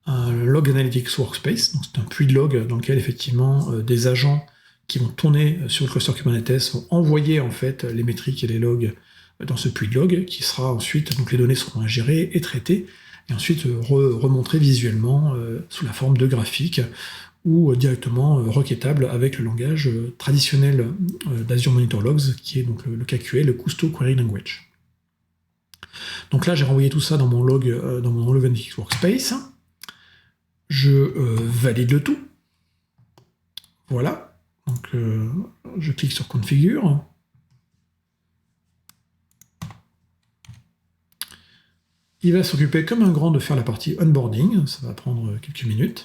un Log Analytics Workspace. Donc c'est un puits de log dans lequel effectivement des agents qui vont tourner sur le cluster Kubernetes vont envoyer en fait les métriques et les logs dans ce puits de log qui sera ensuite, donc les données seront ingérées et traitées et ensuite remontrées visuellement sous la forme de graphiques ou directement requêtable avec le langage traditionnel d'Azure Monitor Logs qui est donc le KQL, le Kusto Query Language. Donc là j'ai renvoyé tout ça dans mon Log Analytics Workspace. Je valide le tout. Voilà. Donc je clique sur Configure. Il va s'occuper comme un grand de faire la partie onboarding. Ça va prendre quelques minutes.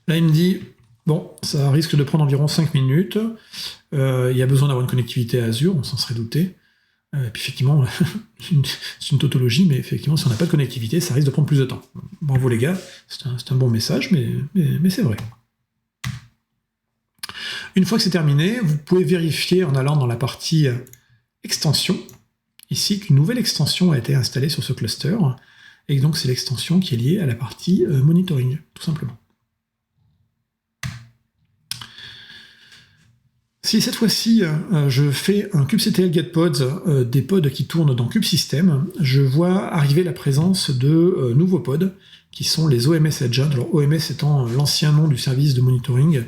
Là il me dit, bon, ça risque de prendre environ 5 minutes. Il y a besoin d'avoir une connectivité à Azure, on s'en serait douté. Et puis effectivement, c'est une tautologie, mais effectivement, si on n'a pas de connectivité, ça risque de prendre plus de temps. Bravo les gars, c'est un bon message, mais c'est vrai. Une fois que c'est terminé, vous pouvez vérifier en allant dans la partie extension, ici, qu'une nouvelle extension a été installée sur ce cluster, et donc c'est l'extension qui est liée à la partie monitoring, tout simplement. Si cette fois-ci je fais un kubectl getPods, des pods qui tournent dans kubesystem, je vois arriver la présence de nouveaux pods, qui sont les OMS Agent. Alors OMS étant l'ancien nom du service de monitoring,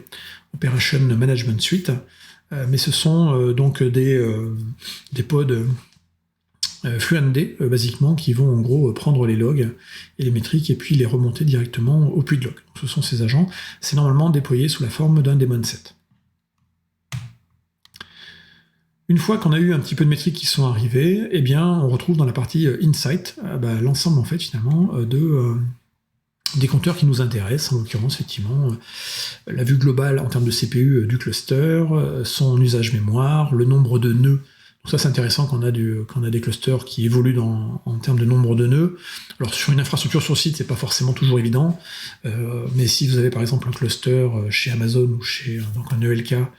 Operation Management Suite, mais ce sont donc des pods FluentD, basiquement, qui vont en gros prendre les logs et les métriques et puis les remonter directement au puits de log. Donc, ce sont ces agents, c'est normalement déployé sous la forme d'un daemon set. Une fois qu'on a eu un petit peu de métriques qui sont arrivées, eh bien, on retrouve dans la partie Insight l'ensemble en fait finalement des compteurs qui nous intéressent, en l'occurrence effectivement la vue globale en termes de CPU du cluster, son usage mémoire, le nombre de nœuds. Donc ça c'est intéressant quand on a des clusters qui évoluent en termes de nombre de nœuds. Alors sur une infrastructure sur site, c'est pas forcément toujours évident, mais si vous avez par exemple un cluster chez Amazon ou chez donc un EKL,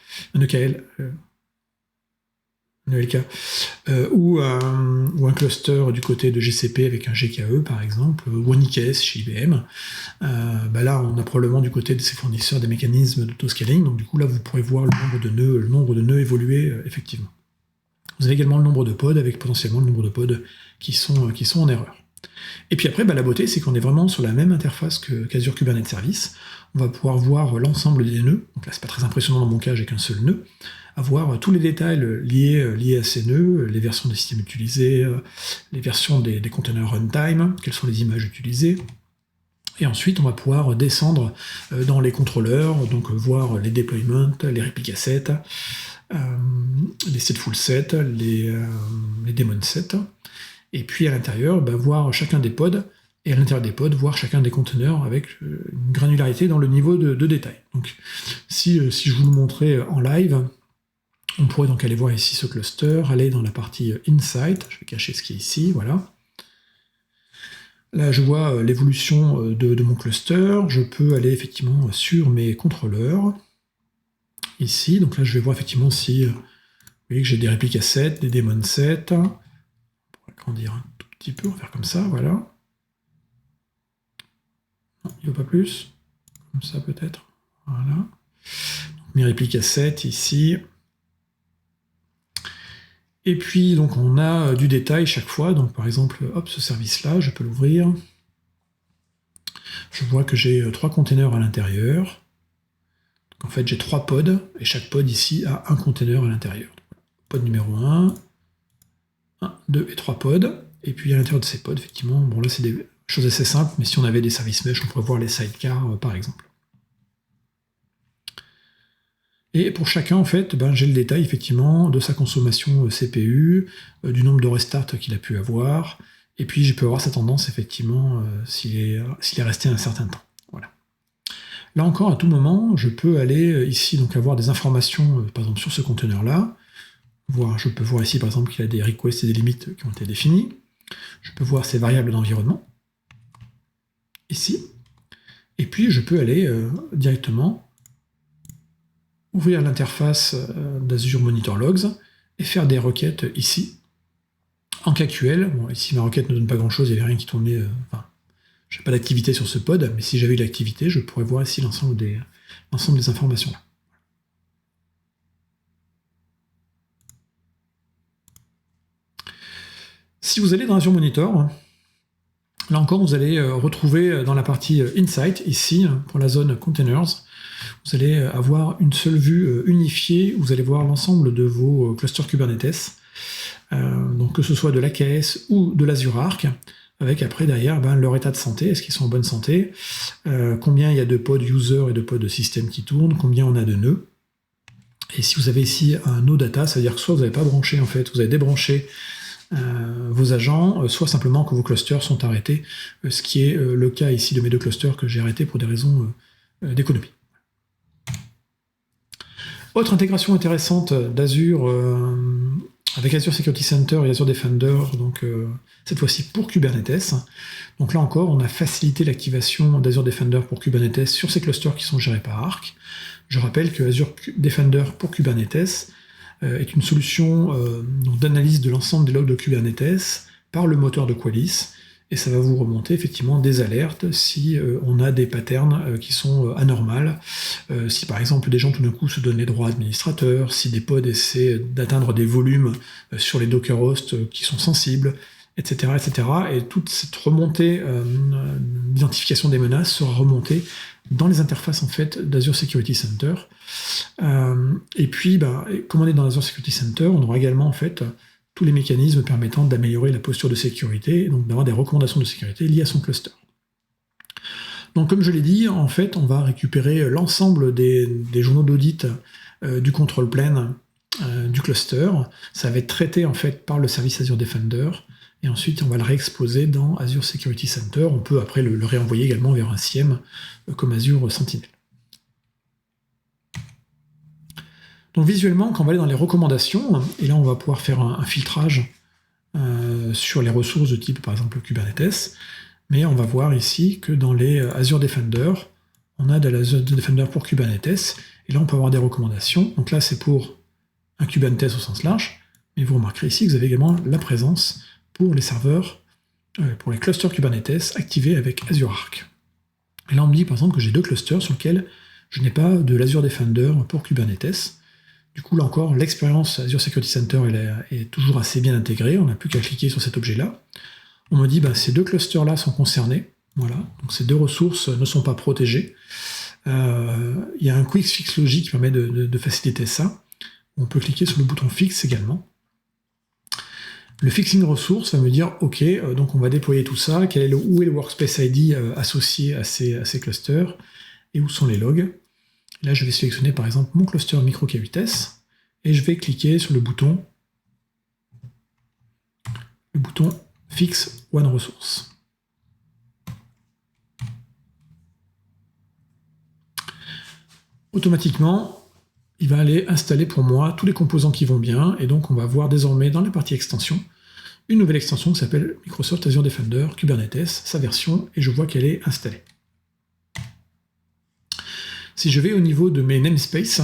ou un cluster du côté de GCP avec un GKE par exemple, ou un IKS chez IBM, là on a probablement du côté de ces fournisseurs des mécanismes d'autoscaling, donc du coup là vous pourrez voir le nombre de nœuds évoluer effectivement. Vous avez également le nombre de pods avec potentiellement le nombre de pods qui sont en erreur. Et puis après, la beauté, c'est qu'on est vraiment sur la même interface qu'Azure Kubernetes Service. On va pouvoir voir l'ensemble des nœuds. Donc là, c'est pas très impressionnant dans mon cas, j'ai qu'un seul nœud. Avoir tous les détails liés à ces nœuds, les versions des systèmes utilisés, les versions des containers runtime, quelles sont les images utilisées. Et ensuite, on va pouvoir descendre dans les contrôleurs, donc voir les deployments, les replica sets, les stateful sets, les daemon sets. Et puis à l'intérieur, voir chacun des pods, et à l'intérieur des pods, voir chacun des conteneurs avec une granularité dans le niveau de détail. Donc si je vous le montrais en live, on pourrait donc aller voir ici ce cluster, aller dans la partie Insight, je vais cacher ce qui est ici, voilà. Là je vois l'évolution de mon cluster, je peux aller effectivement sur mes contrôleurs, ici, donc là je vais voir effectivement si, vous voyez que j'ai des replica sets, des daemon sets, agrandir un tout petit peu, on va faire comme ça, voilà. Non, il ne veut pas plus. Comme ça peut-être. Voilà. Donc, mes replica sets ici. Et puis donc on a du détail chaque fois. Donc par exemple, hop, ce service-là, je peux l'ouvrir. Je vois que j'ai 3 containers à l'intérieur. En fait, j'ai 3 pods, et chaque pod ici a un container à l'intérieur. Pod numéro 1. 1, 2 et 3 pods, et puis à l'intérieur de ces pods, effectivement, bon là c'est des choses assez simples, mais si on avait des services mesh, on pourrait voir les sidecars par exemple. Et pour chacun, en fait, j'ai le détail effectivement de sa consommation CPU, du nombre de restarts qu'il a pu avoir, et puis je peux avoir sa tendance effectivement s'il est resté un certain temps. Voilà. Là encore, à tout moment, je peux aller ici donc avoir des informations, par exemple sur ce conteneur-là. Je peux voir ici par exemple qu'il y a des requests et des limites qui ont été définies. Je peux voir ces variables d'environnement, ici. Et puis je peux aller directement ouvrir l'interface d'Azure Monitor Logs et faire des requêtes ici, en KQL. Bon, ici ma requête ne donne pas grand-chose, il n'y avait rien qui tournait, je n'ai pas d'activité sur ce pod, mais si j'avais eu l'activité, je pourrais voir ici l'ensemble des informations là. Si vous allez dans Azure Monitor, là encore vous allez retrouver dans la partie Insight, ici, pour la zone Containers, vous allez avoir une seule vue unifiée, où vous allez voir l'ensemble de vos clusters Kubernetes, donc que ce soit de l'AKS ou de l'Azure Arc, avec après derrière leur état de santé, est-ce qu'ils sont en bonne santé, combien il y a de pods user et de pods de système qui tournent, combien on a de nœuds. Et si vous avez ici un node data, ça veut dire que soit vous n'avez pas branché en fait, vous avez débranché vos agents, soit simplement que vos clusters sont arrêtés, ce qui est le cas ici de mes 2 clusters que j'ai arrêtés pour des raisons d'économie. Autre intégration intéressante d'Azure avec Azure Security Center et Azure Defender, donc cette fois-ci pour Kubernetes. Donc là encore, on a facilité l'activation d'Azure Defender pour Kubernetes sur ces clusters qui sont gérés par Arc. Je rappelle que Azure Defender pour Kubernetes est une solution d'analyse de l'ensemble des logs de Kubernetes par le moteur de Qualys, et ça va vous remonter effectivement des alertes si on a des patterns qui sont anormales, si par exemple des gens tout d'un coup se donnent les droits administrateurs, si des pods essaient d'atteindre des volumes sur les Docker hosts qui sont sensibles, etc., etc. Et toute cette remontée d'identification des menaces sera remontée dans les interfaces en fait d'Azure Security Center. Et puis, comme on est dans Azure Security Center, on aura également en fait tous les mécanismes permettant d'améliorer la posture de sécurité, et donc d'avoir des recommandations de sécurité liées à son cluster. Donc comme je l'ai dit, en fait, on va récupérer l'ensemble des journaux d'audit du control plane du cluster. Ça va être traité en fait par le service Azure Defender, et ensuite on va le réexposer dans Azure Security Center. On peut après le réenvoyer également vers un SIEM comme Azure Sentinel. Donc visuellement, quand on va aller dans les recommandations, et là on va pouvoir faire un filtrage sur les ressources de type par exemple Kubernetes, mais on va voir ici que dans les Azure Defender, on a de l'Azure Defender pour Kubernetes, et là on peut avoir des recommandations. Donc là c'est pour un Kubernetes au sens large, mais vous remarquerez ici que vous avez également la présence pour les serveurs, pour les clusters Kubernetes activés avec Azure Arc. Et là on me dit par exemple que j'ai 2 clusters sur lesquels je n'ai pas de l'Azure Defender pour Kubernetes. Du coup, là encore, l'expérience Azure Security Center est toujours assez bien intégrée, on n'a plus qu'à cliquer sur cet objet-là. On me dit ces 2 clusters-là sont concernés, voilà, donc ces 2 ressources ne sont pas protégées. Il y a un quick fix logique qui permet de faciliter ça. On peut cliquer sur le bouton fixe également. Le fixing ressource va me dire, ok, donc on va déployer tout ça, où est le workspace ID associé à ces clusters, et où sont les logs. Là, je vais sélectionner par exemple mon cluster micro K8s, et je vais cliquer sur le bouton Fix One Resource. Automatiquement, il va aller installer pour moi tous les composants qui vont bien, et donc on va voir désormais dans la partie extension une nouvelle extension qui s'appelle Microsoft Azure Defender Kubernetes, sa version, et je vois qu'elle est installée. Si je vais au niveau de mes namespaces,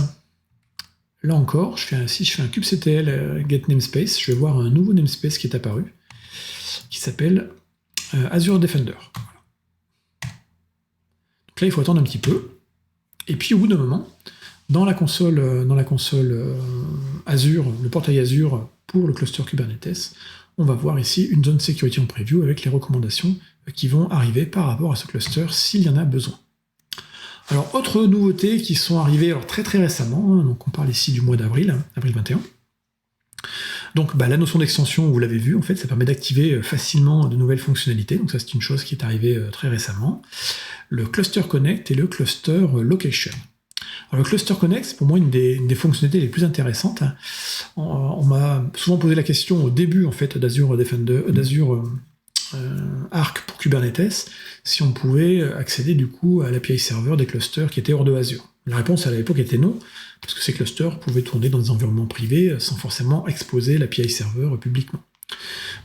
là encore, si je fais un kubectl get namespace, je vais voir un nouveau namespace qui est apparu, qui s'appelle Azure Defender. Voilà. Donc là, il faut attendre un petit peu. Et puis au bout d'un moment, dans la console Azure, le portail Azure pour le cluster Kubernetes, on va voir ici une zone security en preview avec les recommandations qui vont arriver par rapport à ce cluster s'il y en a besoin. Alors, autre nouveauté qui sont arrivées très très récemment, donc on parle ici du mois d'avril, avril 21. Donc la notion d'extension, vous l'avez vu, en fait, ça permet d'activer facilement de nouvelles fonctionnalités, donc ça c'est une chose qui est arrivée très récemment. Le Cluster Connect et le Cluster Location. Alors le Cluster Connect, c'est pour moi une des fonctionnalités les plus intéressantes. On m'a souvent posé la question au début en fait d'Azure Defender, d'Azure Arc pour Kubernetes, si on pouvait accéder du coup à l'API serveur des clusters qui étaient hors de Azure. La réponse à l'époque était non, parce que ces clusters pouvaient tourner dans des environnements privés sans forcément exposer l'API serveur publiquement.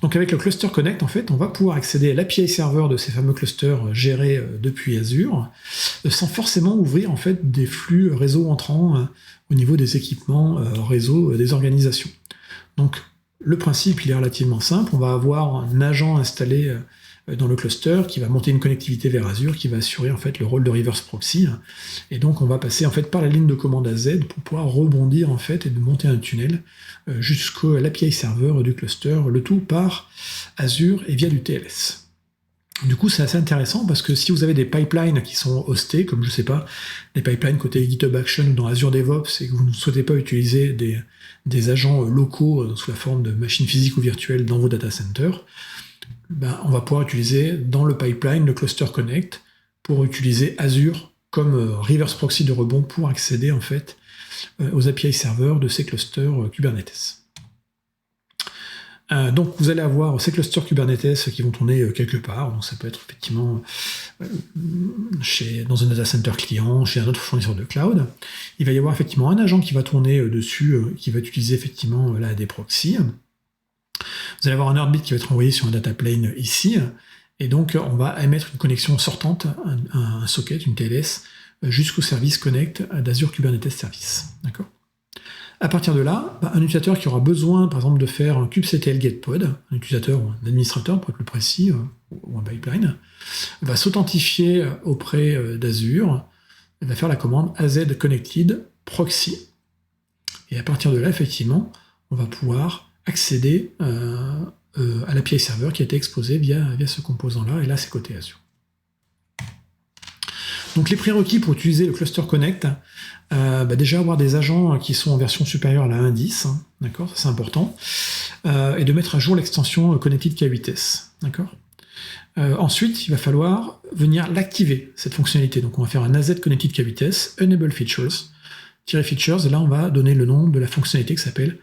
Donc avec le Cluster Connect, en fait, on va pouvoir accéder à l'API serveur de ces fameux clusters gérés depuis Azure, sans forcément ouvrir en fait des flux réseau entrants au niveau des équipements réseau des organisations. Donc le principe, il est relativement simple. On va avoir un agent installé dans le cluster qui va monter une connectivité vers Azure, qui va assurer en fait le rôle de reverse proxy. Et donc on va passer en fait par la ligne de commande AZ pour pouvoir rebondir en fait et de monter un tunnel jusqu'à l'API serveur du cluster, le tout par Azure et via du TLS. Du coup, c'est assez intéressant parce que si vous avez des pipelines qui sont hostés, comme je sais pas, des pipelines côté GitHub Action ou dans Azure DevOps et que vous ne souhaitez pas utiliser des agents locaux sous la forme de machines physiques ou virtuelles dans vos data centers, on va pouvoir utiliser dans le pipeline le Cluster Connect pour utiliser Azure comme reverse proxy de rebond pour accéder en fait aux API serveurs de ces clusters Kubernetes. Donc vous allez avoir ces clusters Kubernetes qui vont tourner quelque part, donc ça peut être effectivement dans un data center client, chez un autre fournisseur de cloud. Il va y avoir effectivement un agent qui va tourner dessus, qui va utiliser effectivement des proxys. Vous allez avoir un heartbeat qui va être envoyé sur un data plane ici, et donc on va émettre une connexion sortante, un socket, une TLS, jusqu'au service Connect d'Azure Kubernetes Service. D'accord ? À partir de là, un utilisateur qui aura besoin, par exemple, de faire un kubectl getPod, un utilisateur ou un administrateur, pour être plus précis, ou un pipeline, va s'authentifier auprès d'Azure, et va faire la commande azconnected proxy. Et à partir de là, effectivement, on va pouvoir accéder à l'API serveur qui a été exposé via ce composant-là, et là, c'est côté Azure. Donc les prérequis pour utiliser le Cluster Connect, déjà avoir des agents qui sont en version supérieure à la 1.10, d'accord, ça c'est important, et de mettre à jour l'extension Connected K8s, d'accord. Ensuite, il va falloir venir l'activer, cette fonctionnalité. Donc on va faire un AZ Connected K8s, Enable Features, features, et là on va donner le nom de la fonctionnalité qui s'appelle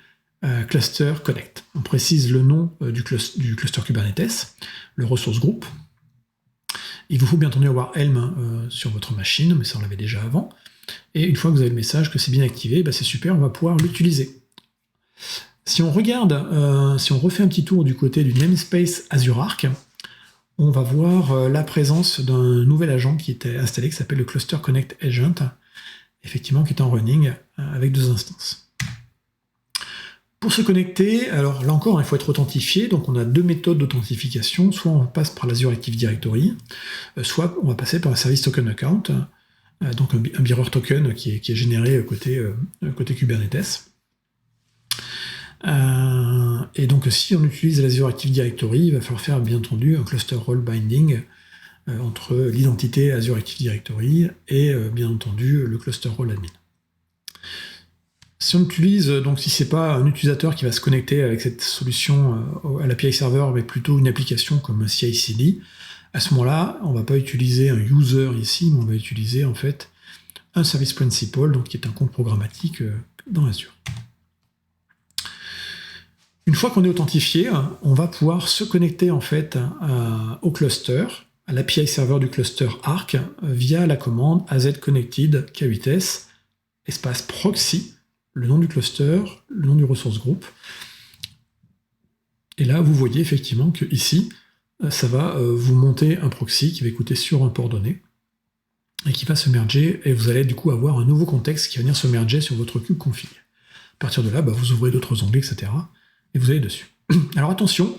Cluster Connect. On précise le nom du cluster Kubernetes, le ressource group. Il vous faut bien entendu avoir Helm sur votre machine, mais ça on l'avait déjà avant. Et une fois que vous avez le message que c'est bien activé, c'est super, on va pouvoir l'utiliser. Si on regarde, si on refait un petit tour du côté du namespace Azure Arc, on va voir la présence d'un nouvel agent qui était installé, qui s'appelle le Cluster Connect Agent, effectivement qui est en running avec 2 instances. Pour se connecter, alors là encore, il faut être authentifié, donc on a 2 méthodes d'authentification, soit on passe par l'Azure Active Directory, soit on va passer par un service token account, donc un bearer token qui est généré côté Kubernetes. Et donc si on utilise l'Azure Active Directory, il va falloir faire bien entendu un cluster role binding entre l'identité Azure Active Directory et bien entendu le cluster role admin. Si on utilise, donc si c'est pas un utilisateur qui va se connecter avec cette solution à l'API serveur, mais plutôt une application comme CI/CD, à ce moment-là, on va pas utiliser un user ici, mais on va utiliser en fait un service principal, donc qui est un compte programmatique dans Azure. Une fois qu'on est authentifié, on va pouvoir se connecter en fait au cluster, à l'API serveur du cluster Arc, via la commande azconnected k8s espace proxy, le nom du cluster, le nom du resource group. Et là, vous voyez effectivement que ici, ça va vous monter un proxy qui va écouter sur un port donné et qui va se merger, et vous allez du coup avoir un nouveau contexte qui va venir se merger sur votre kubeconfig. À partir de là, vous ouvrez d'autres onglets, etc. et vous allez dessus. Alors attention,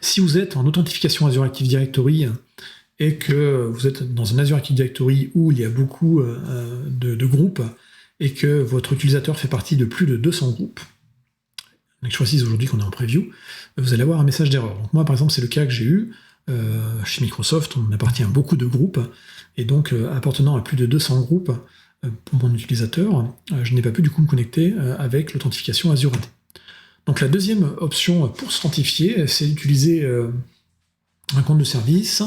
si vous êtes en authentification Azure Active Directory et que vous êtes dans un Azure Active Directory où il y a beaucoup de groupes, et que votre utilisateur fait partie de plus de 200 groupes, je précise aujourd'hui qu'on est en preview, vous allez avoir un message d'erreur. Donc moi, par exemple, c'est le cas que j'ai eu. Chez Microsoft, on appartient à beaucoup de groupes, et donc appartenant à plus de 200 groupes pour mon utilisateur, je n'ai pas pu du coup me connecter avec l'authentification Azure AD. Donc la deuxième option pour s'authentifier, c'est d'utiliser un compte de service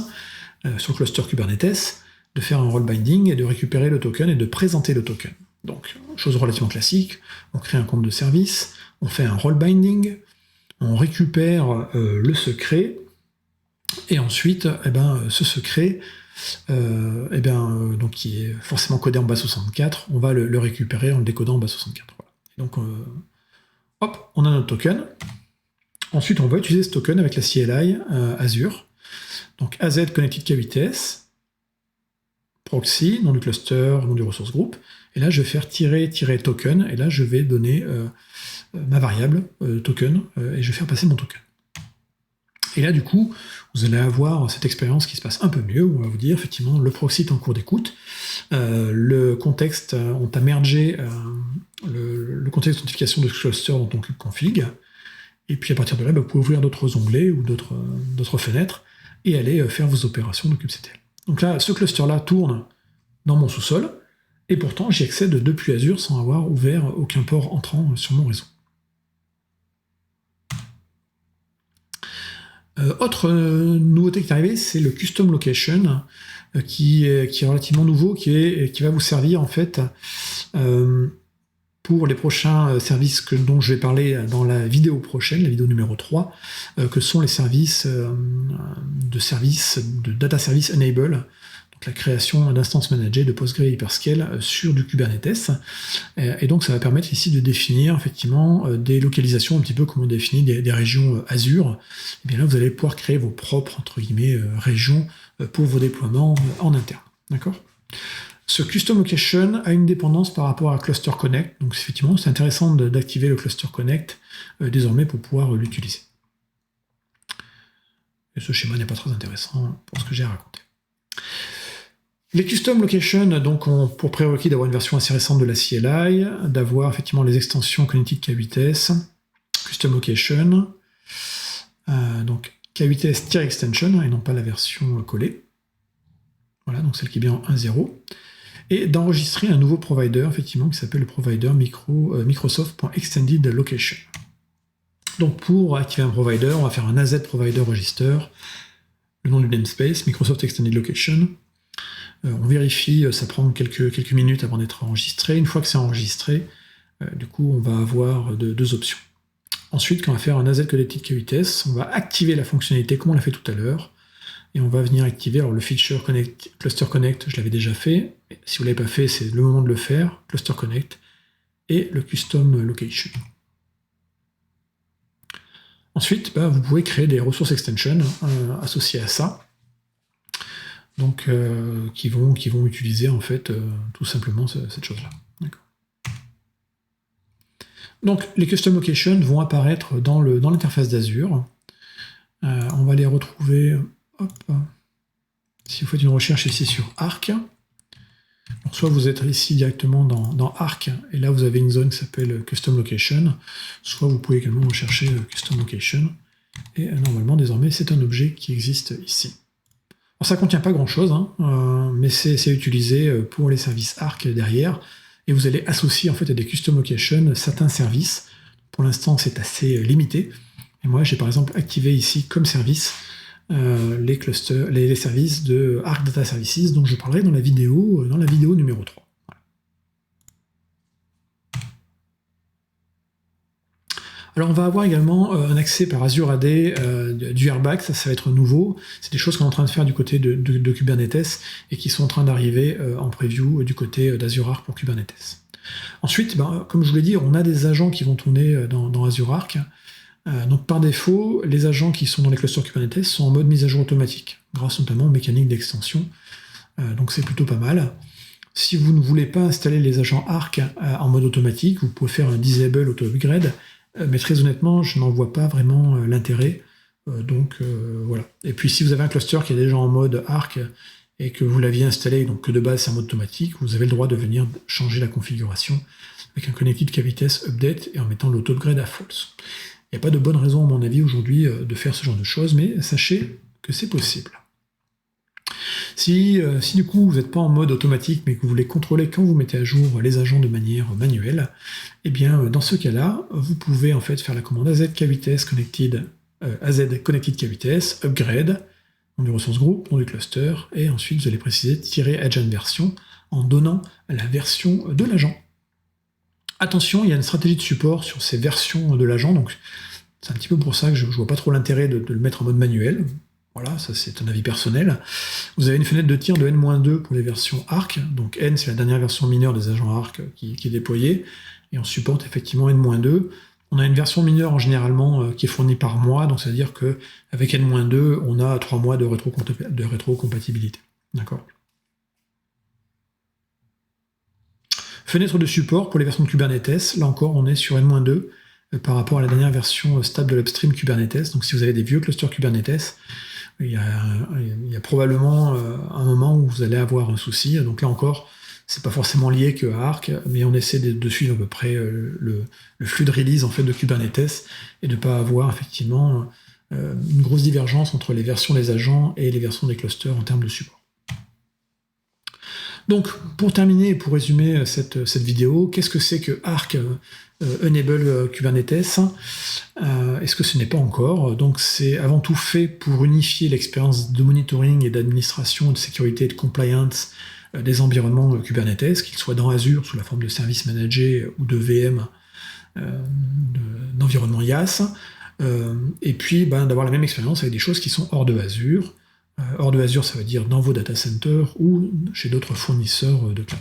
sur le cluster Kubernetes, de faire un role binding et de récupérer le token et de présenter le token. Donc, chose relativement classique, on crée un compte de service, on fait un role binding, on récupère le secret, et ensuite, ce secret, donc qui est forcément codé en base 64, on va le récupérer en le décodant en base 64. Voilà. Et donc, hop, on a notre token. Ensuite, on va utiliser ce token avec la CLI Azure. Donc, AZ Connected K8s, proxy, nom du cluster, nom du resource group, et là je vais faire - token, et là je vais donner ma variable token, et je vais faire passer mon token. Et là du coup, vous allez avoir cette expérience qui se passe un peu mieux, où on va vous dire effectivement le proxy est en cours d'écoute, le contexte, on t'a mergé le contexte d'authentification de ce cluster dans ton kubeconfig, et puis à partir de là, vous pouvez ouvrir d'autres onglets ou d'autres fenêtres, et aller faire vos opérations de kubectl. Donc là, ce cluster-là tourne dans mon sous-sol, et pourtant j'y accède depuis Azure sans avoir ouvert aucun port entrant sur mon réseau. Autre nouveauté qui est arrivée, c'est le Custom Location, qui est relativement nouveau, qui va vous servir en fait pour les prochains services dont je vais parler dans la vidéo prochaine, la vidéo numéro 3, que sont les services de Data Service Enable, donc la création d'instances managées de Postgre et Hyperscale sur du Kubernetes. Et donc ça va permettre ici de définir effectivement des localisations, un petit peu comme on définit des régions Azure. Et bien là, vous allez pouvoir créer vos propres, entre guillemets, régions pour vos déploiements en interne. D'accord ? Ce Custom Location a une dépendance par rapport à Cluster Connect, donc effectivement c'est intéressant d'activer le Cluster Connect désormais pour pouvoir l'utiliser. Et ce schéma n'est pas très intéressant pour ce que j'ai à raconter. Les Custom Location donc, ont pour prérequis d'avoir une version assez récente de la CLI, d'avoir effectivement les extensions Connected K8s, Custom Location, donc K8s-extension, et non pas la version collée. Voilà, donc celle qui est bien en 1.0. Et d'enregistrer un nouveau provider, effectivement, qui s'appelle le provider Microsoft.extended location. Donc pour activer un provider, on va faire un AZ provider register, le nom du namespace, Microsoft Extended Location. On vérifie, ça prend quelques minutes avant d'être enregistré. Une fois que c'est enregistré, du coup, on va avoir deux options. Ensuite, quand on va faire un AZ Connected K8s, on va activer la fonctionnalité comme on l'a fait tout à l'heure. Et on va venir activer alors le feature Cluster Connect, je l'avais déjà fait. Si vous ne l'avez pas fait, c'est le moment de le faire, Cluster Connect, et le Custom Location. Ensuite, vous pouvez créer des ressources extensions associées à ça, donc qui vont utiliser en fait tout simplement cette chose-là. Donc les Custom Locations vont apparaître dans l'interface d'Azure. On va les retrouver. Hop. Si vous faites une recherche ici sur Arc, donc soit vous êtes ici directement dans Arc, et là vous avez une zone qui s'appelle Custom Location, soit vous pouvez également rechercher Custom Location, et normalement désormais c'est un objet qui existe ici. Alors ça ne contient pas grand chose, mais c'est utilisé pour les services Arc derrière, et vous allez associer en fait à des Custom Location certains services. Pour l'instant c'est assez limité, et moi j'ai par exemple activé ici comme service les services de Arc Data Services, dont je parlerai dans la vidéo numéro 3. Voilà. Alors on va avoir également un accès par Azure AD du Airbag, ça va être nouveau. C'est des choses qu'on est en train de faire du côté de Kubernetes et qui sont en train d'arriver en preview du côté d'Azure Arc pour Kubernetes. Ensuite, comme je vous l'ai dit, on a des agents qui vont tourner dans Azure Arc. Donc par défaut, les agents qui sont dans les clusters Kubernetes sont en mode mise à jour automatique, grâce notamment aux mécaniques d'extension. Donc c'est plutôt pas mal. Si vous ne voulez pas installer les agents Arc en mode automatique, vous pouvez faire un disable auto-upgrade, mais très honnêtement, je n'en vois pas vraiment l'intérêt. Voilà. Et puis si vous avez un cluster qui est déjà en mode Arc et que vous l'aviez installé, donc que de base c'est en mode automatique, vous avez le droit de venir changer la configuration avec un Connected K8s update et en mettant l'auto-upgrade à false. Il n'y a pas de bonne raison, à mon avis, aujourd'hui, de faire ce genre de choses, mais sachez que c'est possible. Si du coup, vous n'êtes pas en mode automatique, mais que vous voulez contrôler quand vous mettez à jour les agents de manière manuelle, eh bien, dans ce cas-là, vous pouvez en fait faire la commande AZ Connected K8s, upgrade, nom du ressource groupe, nom du cluster, et ensuite vous allez préciser -agent version en donnant la version de l'agent. Attention, il y a une stratégie de support sur ces versions de l'agent, donc c'est un petit peu pour ça que je ne vois pas trop l'intérêt de le mettre en mode manuel. Voilà, ça c'est un avis personnel. Vous avez une fenêtre de tir de N-2 pour les versions Arc, donc N c'est la dernière version mineure des agents Arc qui est déployée, et on supporte effectivement N-2. On a une version mineure en généralement qui est fournie par mois, donc ça veut dire qu'avec N-2, on a 3 mois de rétrocompatibilité. D'accord ? Fenêtre de support pour les versions de Kubernetes, là encore on est sur N-2 par rapport à la dernière version stable de l'upstream Kubernetes. Donc si vous avez des vieux clusters Kubernetes, il y a probablement un moment où vous allez avoir un souci. Donc là encore, c'est pas forcément lié que à Arc, mais on essaie de suivre à peu près le flux de release en fait, de Kubernetes et de ne pas avoir effectivement une grosse divergence entre les versions des agents et les versions des clusters en termes de support. Donc, pour terminer et pour résumer cette vidéo, qu'est-ce que c'est que Arc Enable Kubernetes? Est-ce que ce n'est pas encore? Donc, c'est avant tout fait pour unifier l'expérience de monitoring et d'administration, de sécurité et de compliance des environnements Kubernetes, qu'ils soient dans Azure sous la forme de services managés ou de VM d'environnement IaaS, et puis d'avoir la même expérience avec des choses qui sont hors de Azure. Hors de Azure, ça veut dire dans vos data centers ou chez d'autres fournisseurs de cloud.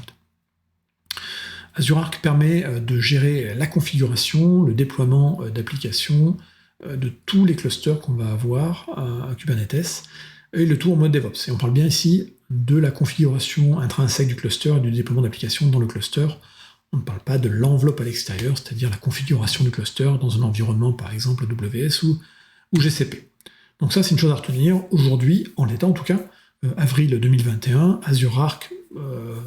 Azure Arc permet de gérer la configuration, le déploiement d'applications de tous les clusters qu'on va avoir à Kubernetes. et le tout en mode DevOps. Et on parle bien ici de la configuration intrinsèque du cluster et du déploiement d'applications dans le cluster. On ne parle pas de l'enveloppe à l'extérieur, c'est-à-dire la configuration du cluster dans un environnement, par exemple AWS ou GCP. Donc ça, c'est une chose à retenir. Aujourd'hui, en l'état en tout cas, avril 2021, Azure Arc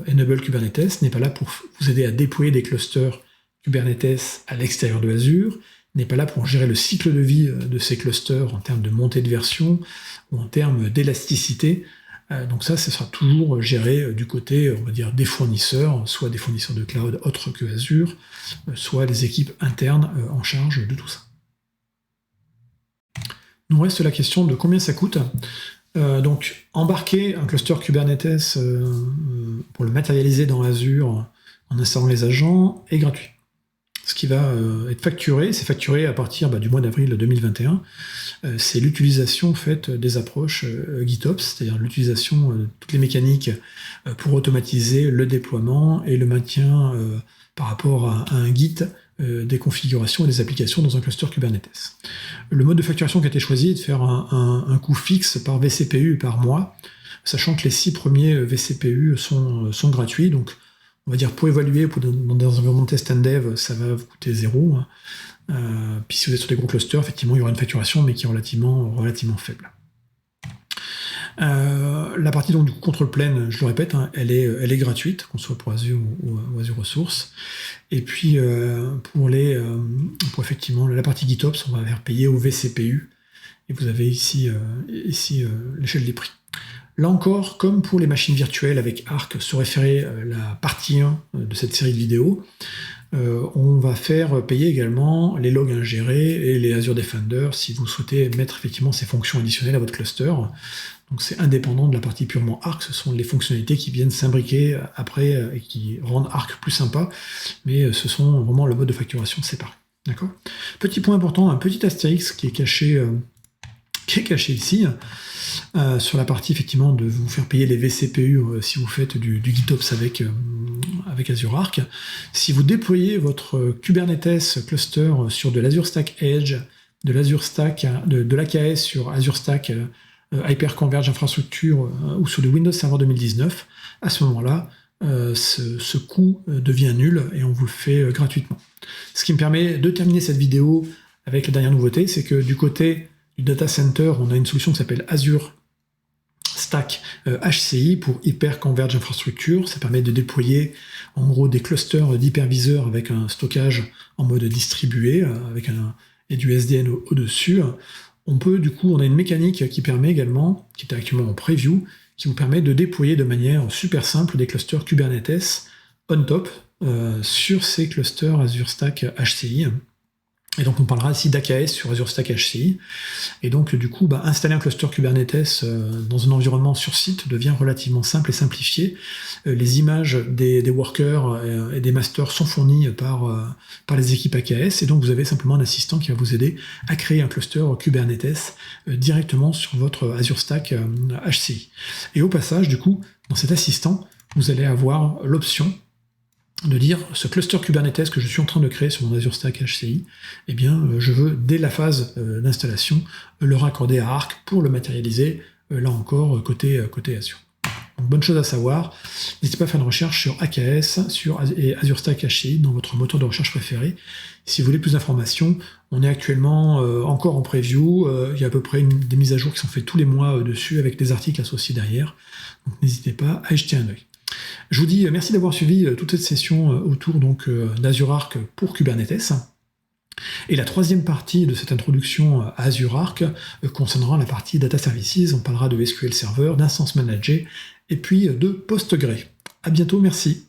Enable Kubernetes n'est pas là pour vous aider à déployer des clusters Kubernetes à l'extérieur de Azure, n'est pas là pour gérer le cycle de vie de ces clusters en termes de montée de version ou en termes d'élasticité. Donc ça sera toujours géré du côté, on va dire, des fournisseurs, soit des fournisseurs de cloud autres que Azure, soit les équipes internes en charge de tout ça. Nous reste la question de combien ça coûte. Donc, embarquer un cluster Kubernetes pour le matérialiser dans Azure en installant les agents est gratuit. Ce qui va être facturé, c'est facturé à partir du mois d'avril 2021, c'est l'utilisation faite des approches GitOps, c'est-à-dire l'utilisation de toutes les mécaniques pour automatiser le déploiement et le maintien par rapport à un Git des configurations et des applications dans un cluster Kubernetes. Le mode de facturation qui a été choisi est de faire un coût fixe par VCPU et par mois, sachant que les 6 premiers VCPU sont gratuits, donc on va dire pour évaluer dans des environnements de test and dev, ça va vous coûter 0. Puis si vous êtes sur des gros clusters, effectivement, il y aura une facturation, mais qui est relativement faible. La partie donc du coup control plane, je le répète, elle est gratuite, qu'on soit pour Azure ou Azure Ressources. Et puis pour effectivement la partie GitOps, on va faire payer au VCPU. Et vous avez ici l'échelle des prix. Là encore, comme pour les machines virtuelles avec Arc, se référer la partie 1 de cette série de vidéos, on va faire payer également les logs ingérés et les Azure Defender si vous souhaitez mettre effectivement ces fonctions additionnelles à votre cluster. Donc c'est indépendant de la partie purement Arc, ce sont les fonctionnalités qui viennent s'imbriquer après et qui rendent Arc plus sympa, mais ce sont vraiment le mode de facturation séparé. D'accord ? Petit point important, un petit astérix qui est caché ici, sur la partie effectivement de vous faire payer les VCPU si vous faites du GitOps avec Azure Arc. Si vous déployez votre Kubernetes cluster sur de l'Azure Stack Edge, de l'Azure Stack, de l'AKS sur Azure Stack Hyperconverged Infrastructure ou sur du Windows Server 2019, à ce moment-là, ce coût devient nul et on vous le fait gratuitement. Ce qui me permet de terminer cette vidéo avec la dernière nouveauté, c'est que du côté du data center, on a une solution qui s'appelle Azure Stack HCI pour Hyperconverged Infrastructure. Ça permet de déployer en gros des clusters d'hyperviseurs avec un stockage en mode distribué, et du SDN au-dessus. On a une mécanique qui permet également, qui est actuellement en preview, qui vous permet de déployer de manière super simple des clusters Kubernetes on top sur ces clusters Azure Stack HCI. Et donc on parlera ici d'AKS sur Azure Stack HCI. Et donc du coup, installer un cluster Kubernetes dans un environnement sur site devient relativement simple et simplifié. Les images des workers et des masters sont fournies par les équipes AKS, et donc vous avez simplement un assistant qui va vous aider à créer un cluster Kubernetes directement sur votre Azure Stack HCI. Et au passage, du coup, dans cet assistant, vous allez avoir l'option de dire ce cluster Kubernetes que je suis en train de créer sur mon Azure Stack HCI, eh bien, je veux, dès la phase d'installation, le raccorder à Arc pour le matérialiser, là encore, côté Azure. Donc, bonne chose à savoir, n'hésitez pas à faire une recherche sur AKS et Azure Stack HCI dans votre moteur de recherche préféré. Si vous voulez plus d'informations, on est actuellement encore en preview, il y a à peu près des mises à jour qui sont faites tous les mois dessus, avec des articles associés derrière, donc n'hésitez pas à y jeter un œil. Je vous dis merci d'avoir suivi toute cette session autour d'Azure Arc pour Kubernetes. Et la troisième partie de cette introduction à Azure Arc concernera la partie Data Services. On parlera de SQL Server, d'instance managée et puis de Postgre. À bientôt, merci.